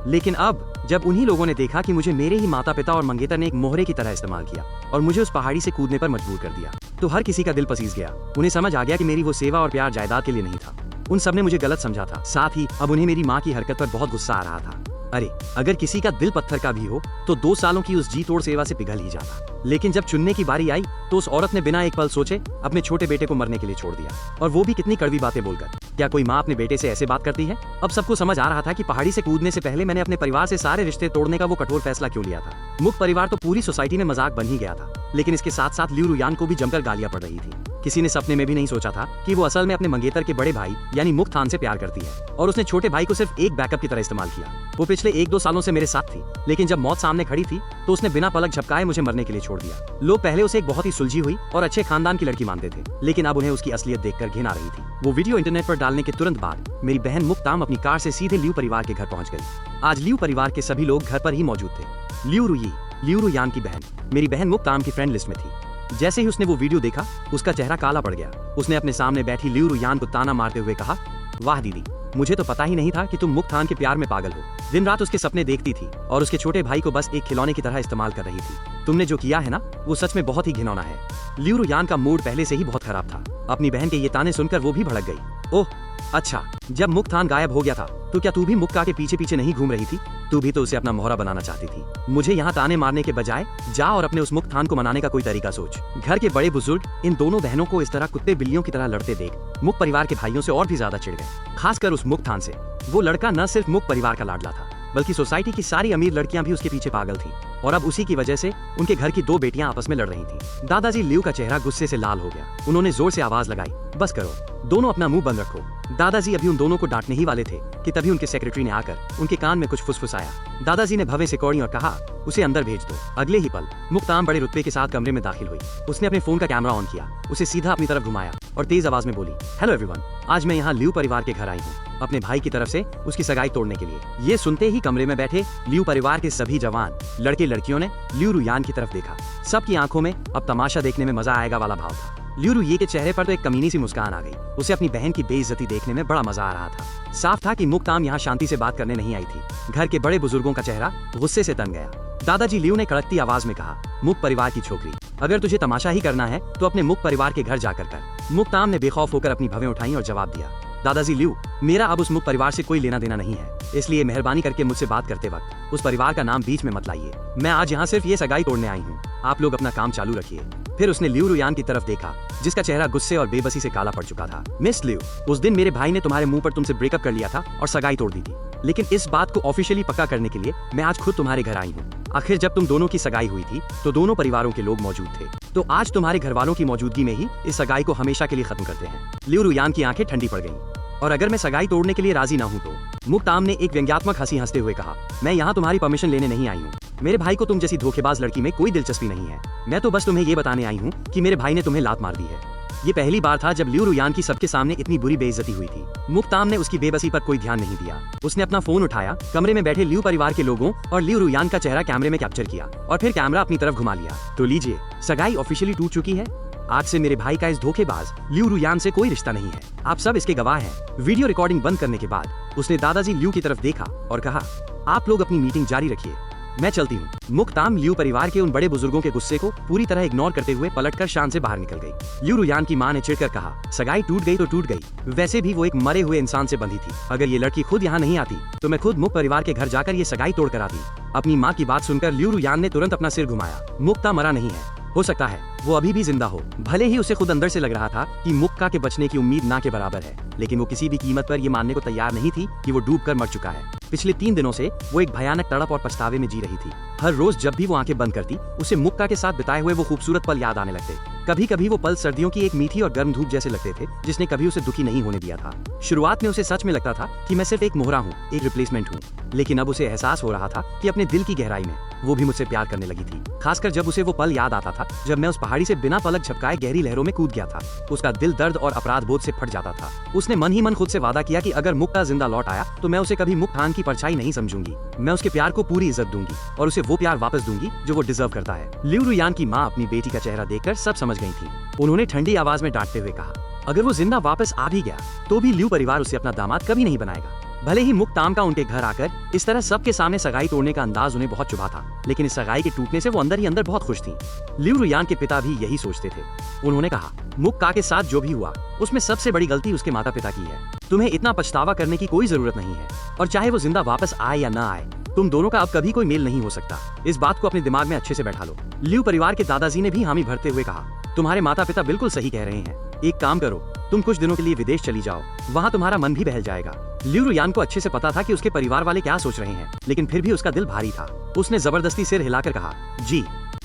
लेकिन अब जब उन्हीं लोगों ने देखा कि मुझे मेरे ही माता पिता और मंगेतर ने एक मोहरे की तरह इस्तेमाल किया और मुझे उस पहाड़ी से कूदने पर मजबूर कर दिया, तो हर किसी का दिल पसीज गया। उन्हें समझ आ गया कि मेरी वो सेवा और प्यार जायदाद के लिए नहीं था। उन सब ने मुझे गलत समझा था। साथ ही अब उन्हें मेरी माँ की हरकत पर बहुत गुस्सा आ रहा था। अरे अगर किसी का दिल पत्थर का भी हो तो 2 सालों की उस जी तोड़ सेवा से पिघल ही जाता। लेकिन जब चुनने की बारी आई तो उस औरत ने बिना एक पल सोचे अपने छोटे बेटे को मरने के लिए छोड़ दिया, और वो भी कितनी कड़वी बातें बोलकर। क्या कोई माँ अपने बेटे से ऐसे बात करती है? अब सबको समझ आ रहा था कि पहाड़ी से कूदने से पहले मैंने अपने परिवार से सारे रिश्ते तोड़ने का वो कठोर फैसला क्यों लिया था। मुख परिवार तो पूरी सोसाइटी में मजाक बन ही गया था, लेकिन इसके साथ साथ लियू रुयान को भी जमकर गालियां पड़ रही थी। किसी ने सपने में भी नहीं सोचा था कि वो असल में अपने मंगेतर के बड़े भाई यानी मुख थान से प्यार करती है, और उसने छोटे भाई को सिर्फ एक बैकअप की तरह इस्तेमाल किया। वो पिछले 1-2 सालों से मेरे साथ थी, लेकिन जब मौत सामने खड़ी थी तो उसने बिना पलक झपकाए मुझे मरने के लिए छोड़ दिया। लोग पहले उसे एक बहुत ही सुलझी हुई और अच्छे खानदान की लड़की मानते थे, लेकिन अब उन्हें उसकी असलियत देखकर घिन आ रही थी। वो वीडियो इंटरनेट पर डालने के तुरंत बाद मेरी बहन मुक्ताम अपनी कार से सीधे लियू परिवार के घर पहुंच गई। आज लियू परिवार के सभी लोग घर पर ही मौजूद थे। लियू रुयान की बहन मेरी बहन मुक्ताम की फ्रेंड लिस्ट में थी। जैसे ही उसने वो वीडियो देखा उसका चेहरा काला पड़ गया। उसने अपने सामने बैठी लियू रुयान को ताना मारते हुए कहा, वाह दीदी, मुझे तो पता ही नहीं था कि तुम मुख थान के प्यार में पागल हो। दिन रात उसके सपने देखती थी और उसके छोटे भाई को बस एक खिलौने की तरह इस्तेमाल कर रही थी। तुमने जो किया है ना, वो सच में बहुत ही घिनौना है। लियू रुयान का मूड पहले से ही बहुत खराब था। अपनी बहन के ये ताने सुनकर वो भी भड़क गई। ओह अच्छा, जब मुख थान गायब हो गया था तो क्या तू भी मुक्का के पीछे पीछे नहीं घूम रही थी? तू भी तो उसे अपना मोहरा बनाना चाहती थी। मुझे यहाँ ताने मारने के बजाय जा और अपने उस मुख थान को मनाने का कोई तरीका सोच। घर के बड़े बुजुर्ग इन दोनों बहनों को इस तरह कुत्ते बिल्लियों की तरह लड़ते देख मुख परिवार के भाइयों से और भी ज्यादा चिढ़ गए, खासकर उस मुख थान से। वो लड़का न सिर्फ मुख परिवार का लाडला था, बल्कि सोसाइटी की सारी अमीर लड़कियां भी उसके पीछे पागल थीं, और अब उसी की वजह से उनके घर की 2 बेटियां आपस में लड़ रही थीं। दादाजी लियू का चेहरा गुस्से से लाल हो गया। उन्होंने जोर से आवाज लगाई, बस करो, दोनों अपना मुंह बंद रखो। दादाजी अभी उन दोनों को डांटने ही वाले थे कि तभी उनके सेक्रेटरी ने आकर उनके कान में कुछ फुसफुसाया। दादाजी ने भवे से कौड़ी और कहा, उसे अंदर भेज दो। अगले ही पल मुक्ताम बड़े रुतबे के साथ कमरे में दाखिल हुई। उसने अपने फोन का कैमरा ऑन किया, उसे सीधा अपनी तरफ घुमाया और तेज आवाज में बोली, हेलो एवरीवन, आज मैं यहाँ लियू परिवार के घर आई हूँ अपने भाई की तरफ से उसकी सगाई तोड़ने के लिए। ये सुनते ही कमरे में बैठे लियू परिवार के सभी जवान लड़के लड़कियों ने लियू रुयान की तरफ देखा। सबकी आंखों में अब तमाशा देखने में मजा आएगा वाला भाव था। लियू रुये के चेहरे पर तो एक कमीनी सी मुस्कान आ गई। उसे अपनी बहन की बेइज्जती देखने में बड़ा मजा आ रहा था। साफ था कि मुक्ताम यहाँ शांति से बात करने नहीं आई थी। घर के बड़े बुजुर्गों का चेहरा गुस्से से तन गया। दादाजी लियू ने कड़कती आवाज में कहा, मुख परिवार की छोकरी, अगर तुझे तमाशा ही करना है तो अपने मुख परिवार के घर जाकर कर। मुक्ताम ने बेखौफ होकर अपनी भवें उठाई और जवाब दिया, दादाजी लियू, मेरा अब उस मुख परिवार से कोई लेना देना नहीं है, इसलिए मेहरबानी करके मुझसे बात करते वक्त उस परिवार का नाम बीच में मत लाइए। मैं आज यहाँ सिर्फ ये सगाई तोड़ने आई हूँ, आप लोग अपना काम चालू रखिए। फिर उसने लियू रुयान की तरफ देखा, जिसका चेहरा गुस्से और बेबसी से काला पड़ चुका था। मिस लियू, उस दिन मेरे भाई ने तुम्हारे मुंह पर तुमसे ब्रेकअप कर लिया था और सगाई तोड़ दी थी, लेकिन इस बात को ऑफिशियली पक्का करने के लिए मैं आज खुद तुम्हारे घर आई हूँ। आखिर जब तुम दोनों की सगाई हुई थी तो दोनों परिवारों के लोग मौजूद थे, तो आज तुम्हारे घर वालों की मौजूदगी में ही इस सगाई को हमेशा के लिए खत्म करते हैं। लियू रुयान की आंखें ठंडी पड़ गईं। और अगर मैं सगाई तोड़ने के लिए राजी ना हूँ तो? मुक्ताम ने एक व्यंग्यात्मक हंसी हंसते हुए कहा, मैं यहाँ तुम्हारी परमिशन लेने नहीं आई हूँ। मेरे भाई को तुम जैसी धोखेबाज लड़की में कोई दिलचस्पी नहीं है। मैं तो बस तुम्हें ये बताने आई हूँ कि मेरे भाई ने तुम्हें लात मार दी है। ये पहली बार था जब लियू रुयान की सबके सामने इतनी बुरी बेइज्जती हुई थी। मुक्ताम ने उसकी बेबसी पर कोई ध्यान नहीं दिया। उसने अपना फोन उठाया, कमरे में बैठे लियू परिवार के लोगों और लियू रुयान का चेहरा कैमरे में कैप्चर किया और फिर कैमरा अपनी तरफ घुमा लिया। तो लीजिए, सगाई ऑफिशियली टूट चुकी है। आज से मेरे भाई का इस धोखेबाज लियू रुयान से कोई रिश्ता नहीं है। आप सब इसके गवाह हैं। वीडियो रिकॉर्डिंग बंद करने के बाद उसने दादाजी लियू की तरफ देखा और कहा, आप लोग अपनी मीटिंग जारी रखिए, मैं चलती हूँ। मुक्ताम लियू परिवार के उन बड़े बुजुर्गों के गुस्से को पूरी तरह इग्नोर करते हुए पलटकर शान से बाहर निकल गई। लियू रुयान की मां ने चिढ़कर कहा, सगाई टूट गई तो टूट गई, वैसे भी वो एक मरे हुए इंसान से बंधी थी। अगर ये लड़की खुद यहाँ नहीं आती तो मैं खुद मुख परिवार के घर जाकर ये सगाई तोड़ कर आती। अपनी माँ की बात सुनकर लियू रुयान ने तुरंत अपना सिर घुमाया। मुक्ता मरा नहीं है, हो सकता है वो अभी भी जिंदा हो। भले ही उसे खुद अंदर से लग रहा था कि मुक्का के बचने की उम्मीद ना के बराबर है, लेकिन वो किसी भी कीमत पर ये मानने को तैयार नहीं थी कि वो डूबकर मर चुका है। पिछले 3 दिनों से वो एक भयानक तड़प और पछतावे में जी रही थी। हर रोज जब भी वो आंखें बंद करती, उसे मुक्का के साथ बिताए हुए वो खूबसूरत पल याद आने लगते। कभी कभी वो पल सर्दियों की एक मीठी और गर्म धूप जैसे लगते थे, जिसने कभी उसे दुखी नहीं होने दिया था। शुरुआत में उसे सच में लगता था कि मैं सिर्फ एक मोहरा हूँ, एक रिप्लेसमेंट हूँ, लेकिन अब उसे एहसास हो रहा था कि अपने दिल की गहराई में वो भी मुझसे प्यार करने लगी थी, खासकर जब उसे वो पल याद आता था जब मैं उस पहाड़ी से बिना पलक झपकाए गहरी लहरों में कूद गया था। उसका दिल दर्द और अपराध बोध से फट जाता था। उसने मन ही मन खुद से वादा किया कि अगर मुक्ता जिंदा लौट आया तो मैं उसे कभी मुक्तान की परछाई नहीं समझूंगी। मैं उसके प्यार को पूरी इज्जत दूंगी और उसे वो प्यार वापस दूंगी जो वो डिजर्व करता है। लिu रुयान की माँ अपनी बेटी का चेहरा देखकर सब समझ गई थी। उन्होंने ठंडी आवाज में डांटते हुए कहा, अगर वो जिंदा वापस आ भी गया तो भी लिu परिवार उसे अपना दामाद कभी नहीं बनाएगा। भले ही मुक्ताम का उनके घर आकर इस तरह सबके सामने सगाई तोड़ने का अंदाज उन्हें बहुत चुभा था, लेकिन इस सगाई के टूटने से वो अंदर ही अंदर बहुत खुश थी। लिu रुयान के पिता भी यही सोचते थे। उन्होंने कहा, मुक्ता के साथ जो भी हुआ उसमें सबसे बड़ी गलती उसके माता पिता की है। तुम्हें इतना पछतावा करने की कोई जरूरत नहीं है, और चाहे वो जिंदा वापस आए या ना आए, तुम दोनों का अब कभी कोई मेल नहीं हो सकता। इस बात को अपने दिमाग में अच्छे से बैठा लो। लिu परिवार के दादाजी ने भी हामी भरते हुए कहा, तुम्हारे माता पिता बिल्कुल सही कह रहे हैं। एक काम करो, तुम कुछ दिनों के लिए विदेश चली जाओ, वहाँ तुम्हारा मन भी बहल जाएगा। लिu रुयान को अच्छे से पता था कि उसके परिवार वाले क्या सोच रहे हैं, लेकिन फिर भी उसका दिल भारी था। उसने जबरदस्ती सिर हिलाकर कहा, जी।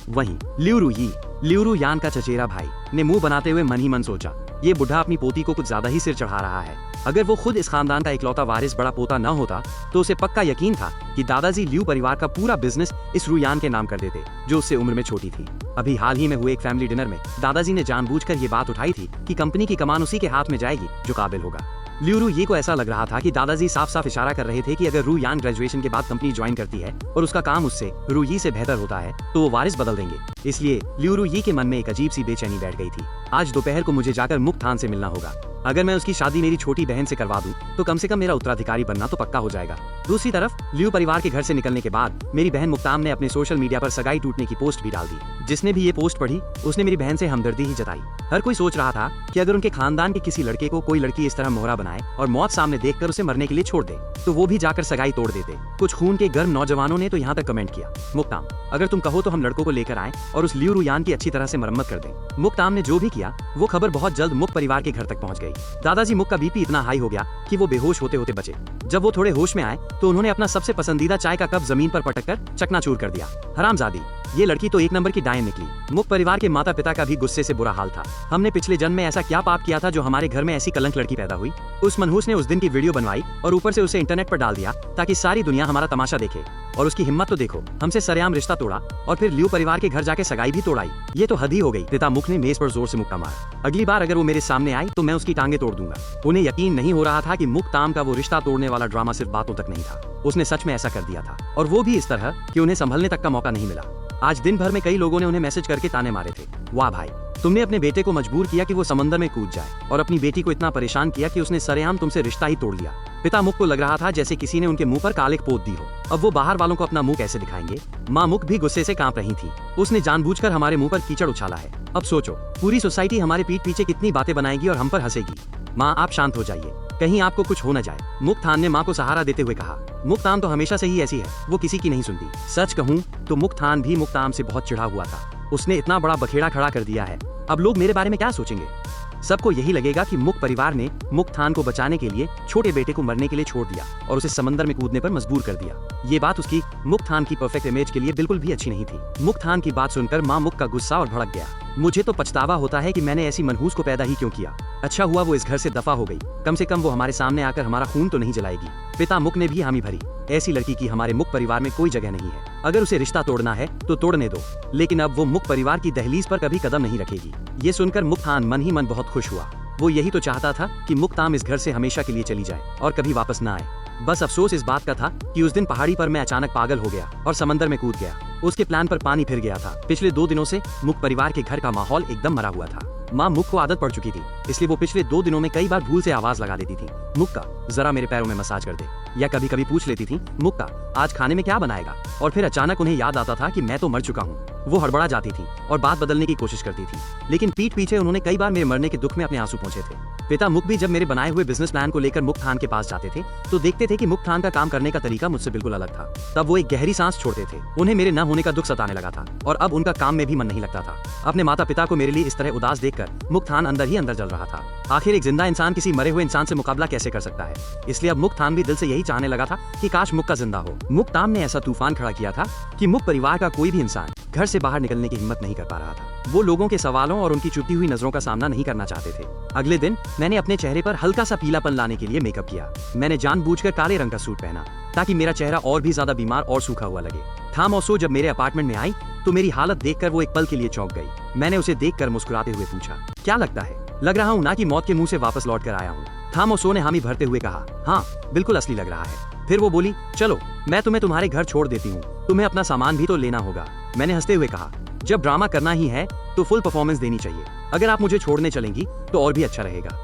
वहीं लिu रुयान का चचेरा भाई ने मुंह बनाते हुए मन ही मन सोचा, ये बुढ़ा अपनी पोती को कुछ ज्यादा ही सिर चढ़ा रहा है। अगर वो खुद इस खानदान का इकलौता वारिस बड़ा पोता न होता तो उसे पक्का यकीन था कि दादाजी लिu परिवार का पूरा बिजनेस इस रुयान के नाम कर देते, जो उससे उम्र में छोटी थी। अभी हाल ही में हुए एक फैमिली डिनर में दादाजी ने जानबूझकर ये बात उठाई थी कि कंपनी की कमान उसी के हाथ में जाएगी जो काबिल होगा। लिu रुये को ऐसा लग रहा था कि दादाजी साफ साफ इशारा कर रहे थे कि अगर रुयान ग्रेजुएशन के बाद कंपनी ज्वाइन करती है और उसका काम उससे रुयी से बेहतर होता है तो वो वारिस बदल देंगे। इसलिए लिu रुये के मन में एक अजीब सी बेचैनी बैठ गई थी। आज दोपहर को मुझे जाकर मुक्तान से मिलना होगा। अगर मैं उसकी शादी मेरी छोटी बहन से करवा दूं तो कम से कम मेरा उत्तराधिकारी बनना तो पक्का हो जाएगा। दूसरी तरफ लिu परिवार के घर से निकलने के बाद मेरी बहन मुक्ताम ने अपने सोशल मीडिया पर सगाई टूटने की पोस्ट भी डाल दी। जिसने भी ये पोस्ट पढ़ी उसने मेरी बहन से हमदर्दी ही जताई। हर कोई सोच रहा था कि अगर उनके खानदान के किसी लड़के को कोई लड़की इस तरह मोहरा बनाए और मौत सामने देखकर उसे मरने के लिए छोड़ दे तो वो भी जाकर सगाई तोड़ देते। कुछ खून के गर्म नौजवानों ने तो यहाँ तक कमेंट किया, मुक्ताम अगर तुम कहो तो हम लड़कों को लेकर आएं और उस लिu रुयान की अच्छी तरह से मरम्मत कर दें। मुक्ताम ने जो भी किया वो खबर बहुत जल्द मुक परिवार के घर तक पहुंच गई। दादाजी मुक का बीपी इतना हाई हो गया कि वो बेहोश होते होते बचे। जब वो थोड़े होश में आए तो उन्होंने अपना सबसे पसंदीदा चाय का कप जमीन पर पटककर चकनाचूर कर दिया। हरामजादी, ये लड़की तो एक नंबर की डायन निकली। मुक परिवार के माता पिता का भी गुस्से से बुरा हाल था। हमने पिछले जन्म में ऐसा क्या पाप किया था जो हमारे घर में ऐसी कलंक लड़की पैदा हुई। उस मनहूस ने उस दिन की वीडियो बनवाई और ऊपर से उसे इंटरनेट पर डाल दिया ताकि सारी दुनिया हमारा तमाशा देखे। और उसकी हिम्मत तो देखो, हमसे सरेआम रिश्ता तोड़ा और फिर लिu परिवार के घर जाके सगाई भी तोड़ाई। ये तो हद ही हो गई। पिता मुख ने मेज पर जोर से मुक्का मारा। अगली बार अगर वो मेरे सामने आई तो मैं उसकी टांगे तोड़ दूंगा। उन्हें यकीन नहीं हो रहा था कि मुक्ताम का वो रिश्ता तोड़ने वाला ड्रामा सिर्फ बातों तक नहीं था, उसने सच में ऐसा कर दिया था, और वो भी इस तरह कि उन्हें संभलने तक का मौका नहीं मिला। आज दिन भर में कई लोगों ने उन्हें मैसेज करके ताने मारे थे, वाह भाई तुमने अपने बेटे को मजबूर किया कि वो समंदर में कूद जाए और अपनी बेटी को इतना परेशान किया कि उसने सरेआम तुमसे रिश्ता ही तोड़ लिया। पिता मुख को लग रहा था जैसे किसी ने उनके मुंह पर कालिक पोत दी हो। अब वो बाहर वालों को अपना मुंह कैसे दिखाएंगे। माँ मुख भी गुस्से से कांप रही थी। उसने जानबूझकर हमारे मुंह पर कीचड़ उछाला है। अब सोचो पूरी सोसाइटी हमारे पीठ पीछे कितनी बातें बनाएगी और हम पर हंसेगी। माँ आप शांत हो जाइए, कहीं आपको कुछ हो न जाए। मुक्तान ने माँ को सहारा देते हुए कहा, मुक्तान तो हमेशा से ही ऐसी है, वो किसी की नहीं सुनती। सच कहूँ तो मुक्तान भी मुक्ताम से बहुत चिढ़ा हुआ था। उसने इतना बड़ा बखेड़ा खड़ा कर दिया है, अब लोग मेरे बारे में क्या सोचेंगे। सबको यही लगेगा कि मुक परिवार ने मुक्तान को बचाने के लिए छोटे बेटे को मरने के लिए छोड़ दिया और उसे समंदर में कूदने पर मजबूर कर दिया। ये बात उसकी मुक्तान की परफेक्ट इमेज के लिए बिल्कुल भी अच्छी नहीं थी। मुक्तान की बात सुनकर माँ मुक का गुस्सा और भड़क गया। मुझे तो पछतावा होता है कि मैंने ऐसी मनहूस को पैदा ही क्यों किया। अच्छा हुआ वो इस घर से दफा हो गई, कम से कम वो हमारे सामने आकर हमारा खून तो नहीं जलाएगी। पिता मुक ने भी हामी भरी। ऐसी लड़की की हमारे मुक परिवार में कोई जगह नहीं है। अगर उसे रिश्ता तोड़ना है तो तोड़ने दो, लेकिन अब वो मुक परिवार की दहलीज पर कभी कदम नहीं रखेगी। ये सुनकर मुक्तान मन ही मन बहुत खुश हुआ। वो यही तो चाहता था कि मुक्ताम इस घर से हमेशा के लिए चली जाए और कभी वापस ना आए। बस अफसोस इस बात का था कि उस दिन पहाड़ी पर मैं अचानक पागल हो गया और समंदर में कूद गया। उसके प्लान पर पानी फिर गया था। पिछले 2 दिनों से मुक परिवार के घर का माहौल एकदम मरा हुआ था। माँ मुक को आदत पड़ चुकी थी, इसलिए वो पिछले 2 दिनों में कई बार भूल से आवाज लगा देती थी, मुक्का जरा मेरे पैरों में मसाज कर दे, या कभी कभी पूछ लेती थी, मुक्का आज खाने में क्या बनाएगा। और फिर अचानक उन्हें याद आता था कि मैं तो मर चुका हूँ। वो हड़बड़ा जाती थी और बात बदलने की कोशिश करती थी, लेकिन पीठ पीछे उन्होंने कई बार मेरे मरने के दुख में अपने आंसू पहुंचे थे। पिता मुक भी जब मेरे बनाए हुए बिजनेस प्लान को लेकर मुक्तान के पास जाते थे तो देखते थे कि मुक्तान का काम करने का तरीका मुझसे बिल्कुल अलग था। तब वो एक गहरी सांस छोड़ते थे। उन्हें मेरे न होने का दुख सताने लगा था और अब उनका काम में भी मन नहीं लगता था। अपने माता पिता को मेरे लिए इस तरह उदास देखकर मुक्तान अंदर ही अंदर जल रहा था। आखिर एक जिंदा इंसान किसी मरे हुए इंसान से मुकाबला कैसे कर सकता है। इसलिए अब मुक्तान भी दिल से यही चाहने लगा था कि काश मुक्का जिंदा हो। मुक्तान ने ऐसा तूफान खड़ा किया था कि मुक परिवार का कोई भी इंसान घर से बाहर निकलने की हिम्मत नहीं कर पा रहा था। वो लोगों के सवालों और उनकी चुपती हुई नजरों का सामना नहीं करना चाहते थे। अगले दिन मैंने अपने चेहरे पर हल्का सा पीलापन लाने के लिए मेकअप किया। मैंने जानबूझकर काले रंग का सूट पहना ताकि मेरा चेहरा और भी ज्यादा बीमार और सूखा हुआ लगे। थाम और सो जब मेरे अपार्टमेंट में आई तो मेरी हालत देखकर वो एक पल के लिए चौंक गई। मैंने उसे देखकर मुस्कुराते हुए पूछा, क्या लगता है? लग रहा हूँ ना कि मौत के मुंह से वापस लौट कर आया हूँ। थाम और सो ने हामी भरते हुए कहा, हाँ बिल्कुल असली लग रहा है। फिर वो बोली, चलो मैं तुम्हें तुम्हारे घर छोड़ देती हूँ, तुम्हें अपना सामान भी तो लेना होगा। मैंने हंसते हुए कहा, जब ड्रामा करना ही है तो फुल परफॉर्मेंस देनी चाहिए। अगर आप मुझे छोड़ने चलेंगी तो और भी अच्छा रहेगा।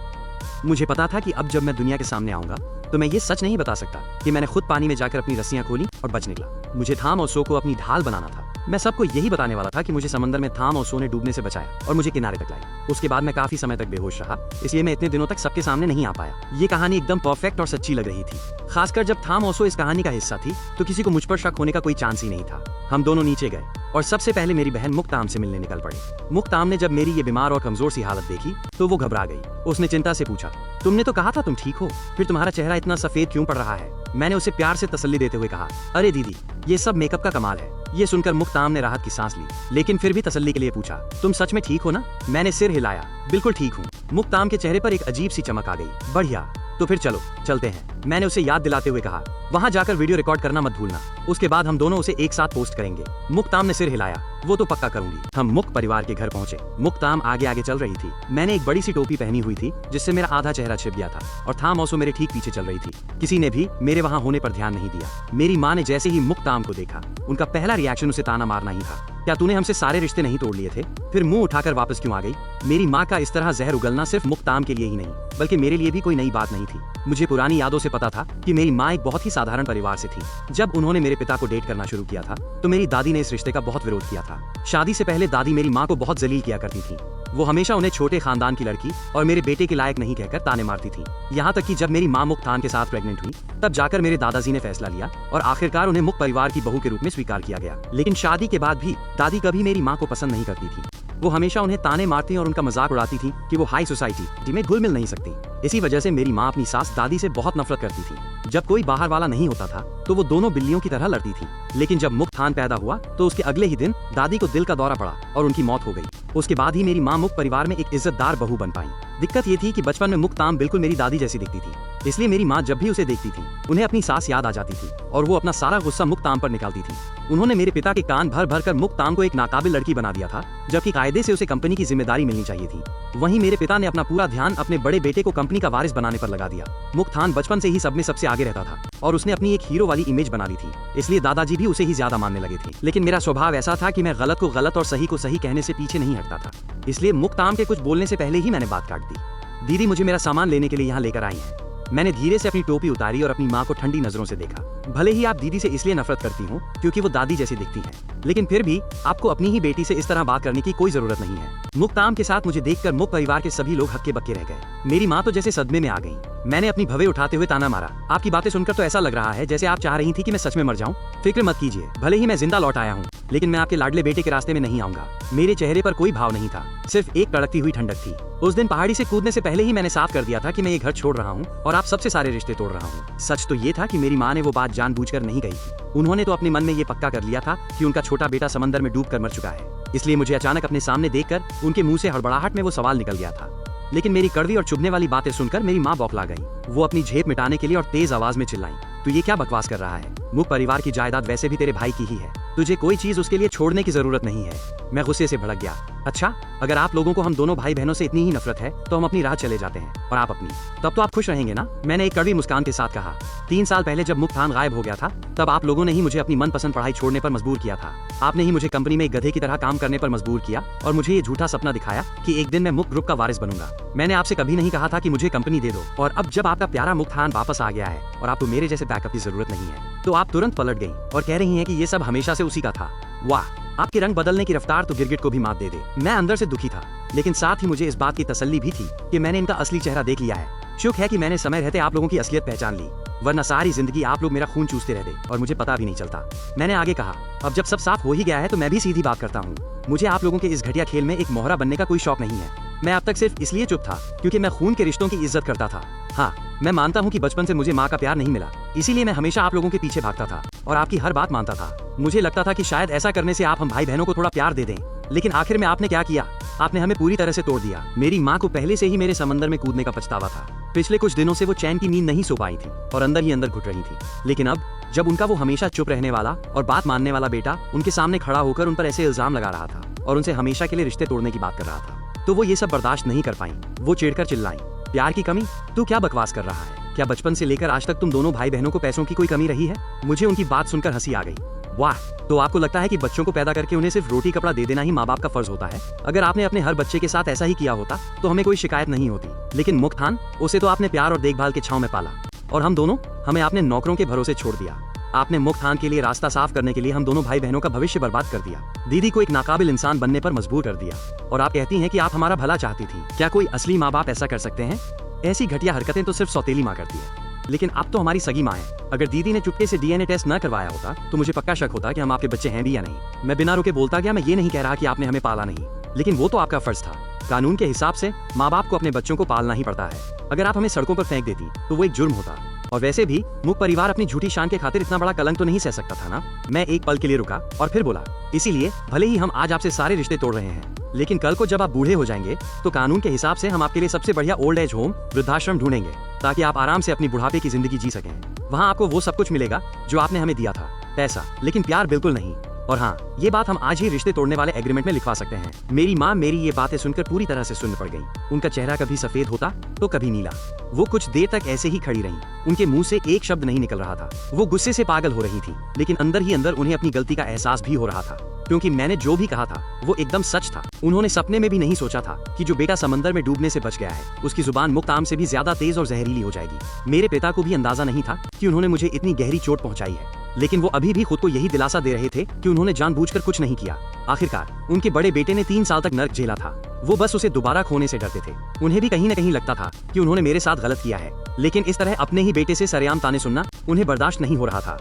मुझे पता था कि अब जब मैं दुनिया के सामने आऊंगा तो मैं ये सच नहीं बता सकता कि मैंने खुद पानी में जाकर अपनी रस्सियां खोली और बच निकला। मुझे थाम और सो को अपनी ढाल बनाना था। मैं सबको यही बताने वाला था कि मुझे समंदर में थाम और सो ने डूबने से बचाया और मुझे किनारे तक लाया। उसके बाद मैं काफी समय तक बेहोश रहा, इसलिए मैं इतने दिनों तक सबके सामने नहीं आ पाया। ये कहानी एकदम परफेक्ट और सच्ची लग रही थी। खासकर जब थाम और सो इस कहानी का हिस्सा थी तो किसी को मुझ पर शक होने का कोई चांस ही नहीं था। हम दोनों नीचे गए और सबसे पहले मेरी बहन मुक्ताम से मिलने निकल पड़ी। मुक्ताम ने जब मेरी ये बीमार और कमजोर सी हालत देखी तो वो घबरा गई। उसने चिंता से पूछा, तुमने तो कहा था तुम ठीक हो, फिर तुम्हारा चेहरा इतना सफेद क्यों पड़ रहा है? मैंने उसे प्यार से तसल्ली देते हुए कहा, अरे दीदी ये सब मेकअप का कमाल है। ये सुनकर मुक्ताम ने राहत की सांस ली, लेकिन फिर भी तसल्ली के लिए पूछा, तुम सच में ठीक हो ना? मैंने सिर हिलाया, बिल्कुल ठीक हूँ। मुक्ताम के चेहरे पर एक अजीब सी चमक आ गई। बढ़िया, तो फिर चलो चलते हैं। मैंने उसे याद दिलाते हुए कहा, वहाँ जाकर वीडियो रिकॉर्ड करना मत भूलना, उसके बाद हम दोनों उसे एक साथ पोस्ट करेंगे। मुक्ताम ने सिर हिलाया, वो तो पक्का करूंगी। हम मुक परिवार के घर पहुंचे। मुक्ताम आगे आगे चल रही थी। मैंने एक बड़ी सी टोपी पहनी हुई थी जिससे मेरा आधा चेहरा छिप गया था और थाम औसो मेरे ठीक पीछे चल रही थी। किसी ने भी मेरे वहाँ होने पर ध्यान नहीं दिया। मेरी माँ ने जैसे ही मुक्ताम को देखा, उनका पहला रिएक्शन उसे ताना मारना ही था। क्या तूने हमसे सारे रिश्ते नहीं तोड़ लिए थे? फिर मुंह उठाकर वापस क्यों आ गई? मेरी माँ का इस तरह जहर उगलना सिर्फ मुक्ताम के लिए ही नहीं बल्कि मेरे लिए भी कोई नई बात नहीं थी। मुझे पुरानी यादों से पता था कि मेरी माँ एक बहुत ही साधारण परिवार से थी। जब उन्होंने मेरे पिता को डेट करना शुरू किया था तो मेरी दादी ने इस रिश्ते का बहुत विरोध किया था। शादी से पहले दादी मेरी माँ को बहुत जलील किया करती थी। वो हमेशा उन्हें छोटे खानदान की लड़की और मेरे बेटे के लायक नहीं कहकर ताने मारती थी। यहाँ तक कि जब मेरी माँ मुक्तान के साथ प्रेग्नेंट हुई तब जाकर मेरे दादाजी ने फैसला लिया और आखिरकार उन्हें मुक परिवार की बहू के रूप में स्वीकार किया गया। लेकिन शादी के बाद भी दादी कभी मेरी माँ को पसंद नहीं करती थी। वो हमेशा उन्हें ताने मारती और उनका मजाक उड़ाती थी कि वो हाई सोसाइटी में घुल मिल नहीं सकती। इसी वजह से मेरी माँ अपनी सास दादी से बहुत नफरत करती थी। जब कोई बाहर वाला नहीं होता था तो वो दोनों बिल्लियों की तरह लड़ती थी। लेकिन जब मुक्तान पैदा हुआ तो उसके अगले ही दिन दादी को दिल का दौरा पड़ा और उनकी मौत हो गई। उसके बाद ही मेरी माँ मुक परिवार में एक इज्जतदार बहू बन पाई। दिक्कत ये थी कि बचपन में मुक्ताम बिल्कुल मेरी दादी जैसी दिखती थी, इसलिए मेरी माँ जब भी उसे देखती थी उन्हें अपनी सास याद आ जाती थी और वो अपना सारा गुस्सा मुक्ताम पर निकालती थी। उन्होंने मेरे पिता के कान भर भर कर मुक्ताम को एक नाकाबिल लड़की बना दिया था, जबकि कायदे से उसे कंपनी की जिम्मेदारी मिलनी चाहिए थी। वहीं मेरे पिता ने अपना पूरा ध्यान अपने बड़े बेटे को कंपनी का वारिस बनाने पर लगा दिया। मुक्तान बचपन से ही सब में सबसे आगे रहता था और उसने अपनी एक हीरो वाली इमेज बना ली थी, इसलिए दादाजी भी उसे ही ज्यादा मानने लगे थे। लेकिन मेरा स्वभाव ऐसा था कि मैं गलत को गलत और सही को सही कहने से पीछे नहीं हटता था, इसलिए मुक्ताम के कुछ बोलने से पहले ही मैंने बात काट दी। दीदी मुझे मेरा सामान लेने के लिए यहाँ लेकर आई है। मैंने धीरे से अपनी टोपी उतारी और अपनी माँ को ठंडी नजरों से देखा। भले ही आप दीदी से इसलिए नफरत करती हो क्योंकि वो दादी जैसी दिखती हैं, लेकिन फिर भी आपको अपनी ही बेटी से इस तरह बात करने की कोई जरूरत नहीं है। मुक्ताम के साथ मुझे देखकर मुक परिवार के सभी लोग हक्के बक्के रह गए। मेरी माँ तो जैसे सदमे में आ गई। मैंने अपनी भवें उठाते हुए ताना मारा, आपकी बातें सुनकर तो ऐसा लग रहा है जैसे आप चाह रही थी कि मैं सच में मर जाऊं। फिक्र मत कीजिए, भले ही मैं जिंदा लौट आया हूँ लेकिन मैं आपके लाडले बेटे के रास्ते में नहीं आऊंगा। मेरे चेहरे पर कोई भाव नहीं था, सिर्फ एक तड़कती हुई ठंडक थी। उस दिन पहाड़ी से कूदने से पहले ही मैंने साफ कर दिया था कि मैं ये घर छोड़ रहा हूँ और आप सबसे सारे रिश्ते तोड़ रहा हूँ। सच तो ये था कि मेरी माँ ने वो बात जानबूझकर नहीं कही थी। उन्होंने तो अपने मन में ये पक्का कर लिया था कि उनका छोटा बेटा समंदर में डूबकर मर चुका है, इसलिए मुझे अचानक अपने सामने देखकर उनके मुंह से हड़बड़ाहट में वो सवाल निकल गया था। लेकिन मेरी कड़वी और चुभने वाली बातें सुनकर मेरी माँ बौखला गई। वो अपनी झेप मिटाने के लिए और तेज आवाज में चिल्लाई, तू ये क्या बकवास कर रहा है? मुक परिवार की जायदाद वैसे भी तेरे भाई की ही है, तुझे कोई चीज उसके लिए छोड़ने की जरूरत नहीं है। मैं गुस्से से भड़क गया। अच्छा, अगर आप लोगों को हम दोनों भाई बहनों से इतनी ही नफरत है तो हम अपनी राह चले जाते हैं और आप अपनी, तब तो आप खुश रहेंगे ना? मैंने एक कड़वी मुस्कान के साथ कहा। 3 साल पहले जब मुक्तान गायब हो गया था तब आप लोगों ने ही मुझे अपनी मनपसंद पढ़ाई छोड़ने पर मजबूर किया था। आपने ही मुझे कंपनी में एक गधे की तरह काम करने पर मजबूर किया और मुझे ये झूठा सपना दिखाया कि एक दिन मैं मुक ग्रुप का वारिस बनूंगा। मैंने आपसे कभी नहीं कहा था कि मुझे कंपनी दे दो, और अब जब आपका प्यारा मुक्तान वापस आ गया है और आपको मेरे जैसे बैकअप की जरूरत नहीं है तो आप तुरंत पलट गई और कह रही हैं कि ये सब हमेशा से उसी का था। वाह, आपके रंग बदलने की रफ्तार तो गिरगिट को भी मात दे दे। मैं अंदर से दुखी था, लेकिन साथ ही मुझे इस बात की तसल्ली भी थी कि मैंने इनका असली चेहरा देख लिया है। शुक्र है कि मैंने समय रहते आप लोगों की असलियत पहचान ली, वरना सारी जिंदगी आप लोग मेरा खून चूसते रहते और मुझे पता भी नहीं चलता। मैंने आगे कहा, अब जब सब साफ हो ही गया है तो मैं भी सीधी बात करता हूँ। मुझे आप लोगों के इस घटिया खेल में एक मोहरा बनने का कोई शौक नहीं है। मैं अब तक सिर्फ इसलिए चुप था क्योंकि मैं खून के रिश्तों की इज्जत करता था। हाँ, मैं मानता हूँ कि बचपन से मुझे माँ का प्यार नहीं मिला, इसीलिए मैं हमेशा आप लोगों के पीछे भागता था और आपकी हर बात मानता था। मुझे लगता था कि शायद ऐसा करने से आप हम भाई बहनों को थोड़ा प्यार दे दें, लेकिन आखिर में आपने क्या किया? आपने हमें पूरी तरह से तोड़ दिया। मेरी माँ को पहले से ही मेरे समंदर में कूदने का पछतावा था। पिछले कुछ दिनों से वो चैन की नींद नहीं सो पाई थी और अंदर ही अंदर घुट रही थी। लेकिन अब जब उनका वो हमेशा चुप रहने वाला और बात मानने वाला बेटा उनके सामने खड़ा होकर उन पर ऐसे इल्जाम लगा रहा था और उनसे हमेशा के लिए रिश्ते तोड़ने की बात कर रहा था, तो वो ये सब बर्दाश्त नहीं कर पाई। वो चिढ़कर चिल्लाई, प्यार की कमी? तू क्या बकवास कर रहा है? क्या बचपन से लेकर आज तक तुम दोनों भाई बहनों को पैसों की कोई कमी रही है? मुझे उनकी बात सुनकर हंसी आ गई। वाह, तो आपको लगता है कि बच्चों को पैदा करके उन्हें सिर्फ रोटी कपड़ा दे देना ही माँ बाप का फर्ज होता है? अगर आपने अपने हर बच्चे के साथ ऐसा ही किया होता तो हमें कोई शिकायत नहीं होती। लेकिन मुख्तान, उसे तो आपने प्यार और देखभाल के छांव में पाला और हम दोनों, हमें आपने नौकरों के भरोसे छोड़ दिया। आपने मुख्तान के लिए रास्ता साफ करने के लिए हम दोनों भाई बहनों का भविष्य बर्बाद कर दिया। दीदी को एक नाकाबिल इंसान बनने पर मजबूर कर दिया और आप कहती हैं कि आप हमारा भला चाहती थी। क्या कोई असली माँ बाप ऐसा कर सकते हैं? ऐसी घटिया हरकतें तो सिर्फ सौतेली माँ करती है। लेकिन आप तो हमारी सगी माँ है। अगर दीदी ने चुपके से डीएनए टेस्ट न करवाया होता तो मुझे पक्का शक होता कि हम आपके बच्चे हैं भी या नहीं। मैं बिना रुके बोलता गया, मैं ये नहीं कह रहा कि आपने हमें पाला नहीं, लेकिन वो तो आपका फर्ज था। कानून के हिसाब से माँ बाप को अपने बच्चों को पालना ही पड़ता है। अगर आप हमें सड़कों पर फेंक देती तो वो एक जुर्म होता। और वैसे भी मुख परिवार अपनी झूठी शान के खातिर इतना बड़ा कलंक तो नहीं सह सकता था ना। मैं एक पल के लिए रुका और फिर बोला, इसीलिए भले ही हम आज आपसे सारे रिश्ते तोड़ रहे हैं, लेकिन कल को जब आप बूढ़े हो जाएंगे तो कानून के हिसाब से हम आपके लिए सबसे बढ़िया ओल्ड एज होम, वृद्धाश्रम ढूंढेंगे ताकि आप आराम से अपनी बुढ़ापे की जिंदगी जी सकें। वहाँ आपको वो सब कुछ मिलेगा जो आपने हमें दिया था, पैसा, लेकिन प्यार बिल्कुल नहीं। और हाँ, ये बात हम आज ही रिश्ते तोड़ने वाले एग्रीमेंट में लिखवा सकते हैं। मेरी माँ मेरी ये बातें सुनकर पूरी तरह से सुन्न पड़ गई। उनका चेहरा कभी सफेद होता तो कभी नीला। वो कुछ देर तक ऐसे ही खड़ी रहीं। उनके मुंह से एक शब्द नहीं निकल रहा था। वो गुस्से से पागल हो रही थी, लेकिन अंदर ही अंदर उन्हें अपनी गलती का एहसास भी हो रहा था, क्योंकि मैंने जो भी कहा था वो एकदम सच था। उन्होंने सपने में भी नहीं सोचा था कि जो बेटा समंदर में डूबने से बच गया है उसकी जुबान मुक्ताम से भी ज्यादा तेज और जहरीली हो जाएगी। मेरे पिता को भी अंदाजा नहीं था कि उन्होंने मुझे इतनी गहरी चोट पहुंचाई है, लेकिन वो अभी भी खुद को यही दिलासा दे रहे थे कि उन्होंने जानबूझकर कुछ नहीं किया। आखिरकार उनके बड़े बेटे ने 3 साल तक नर्क झेला था। वो बस उसे दोबारा खोने से डरते थे। उन्हें भी कहीं न कहीं लगता था कि उन्होंने मेरे साथ गलत किया है, लेकिन इस तरह अपने ही बेटे से सरेआम ताने सुनना उन्हें बर्दाश्त नहीं हो रहा था।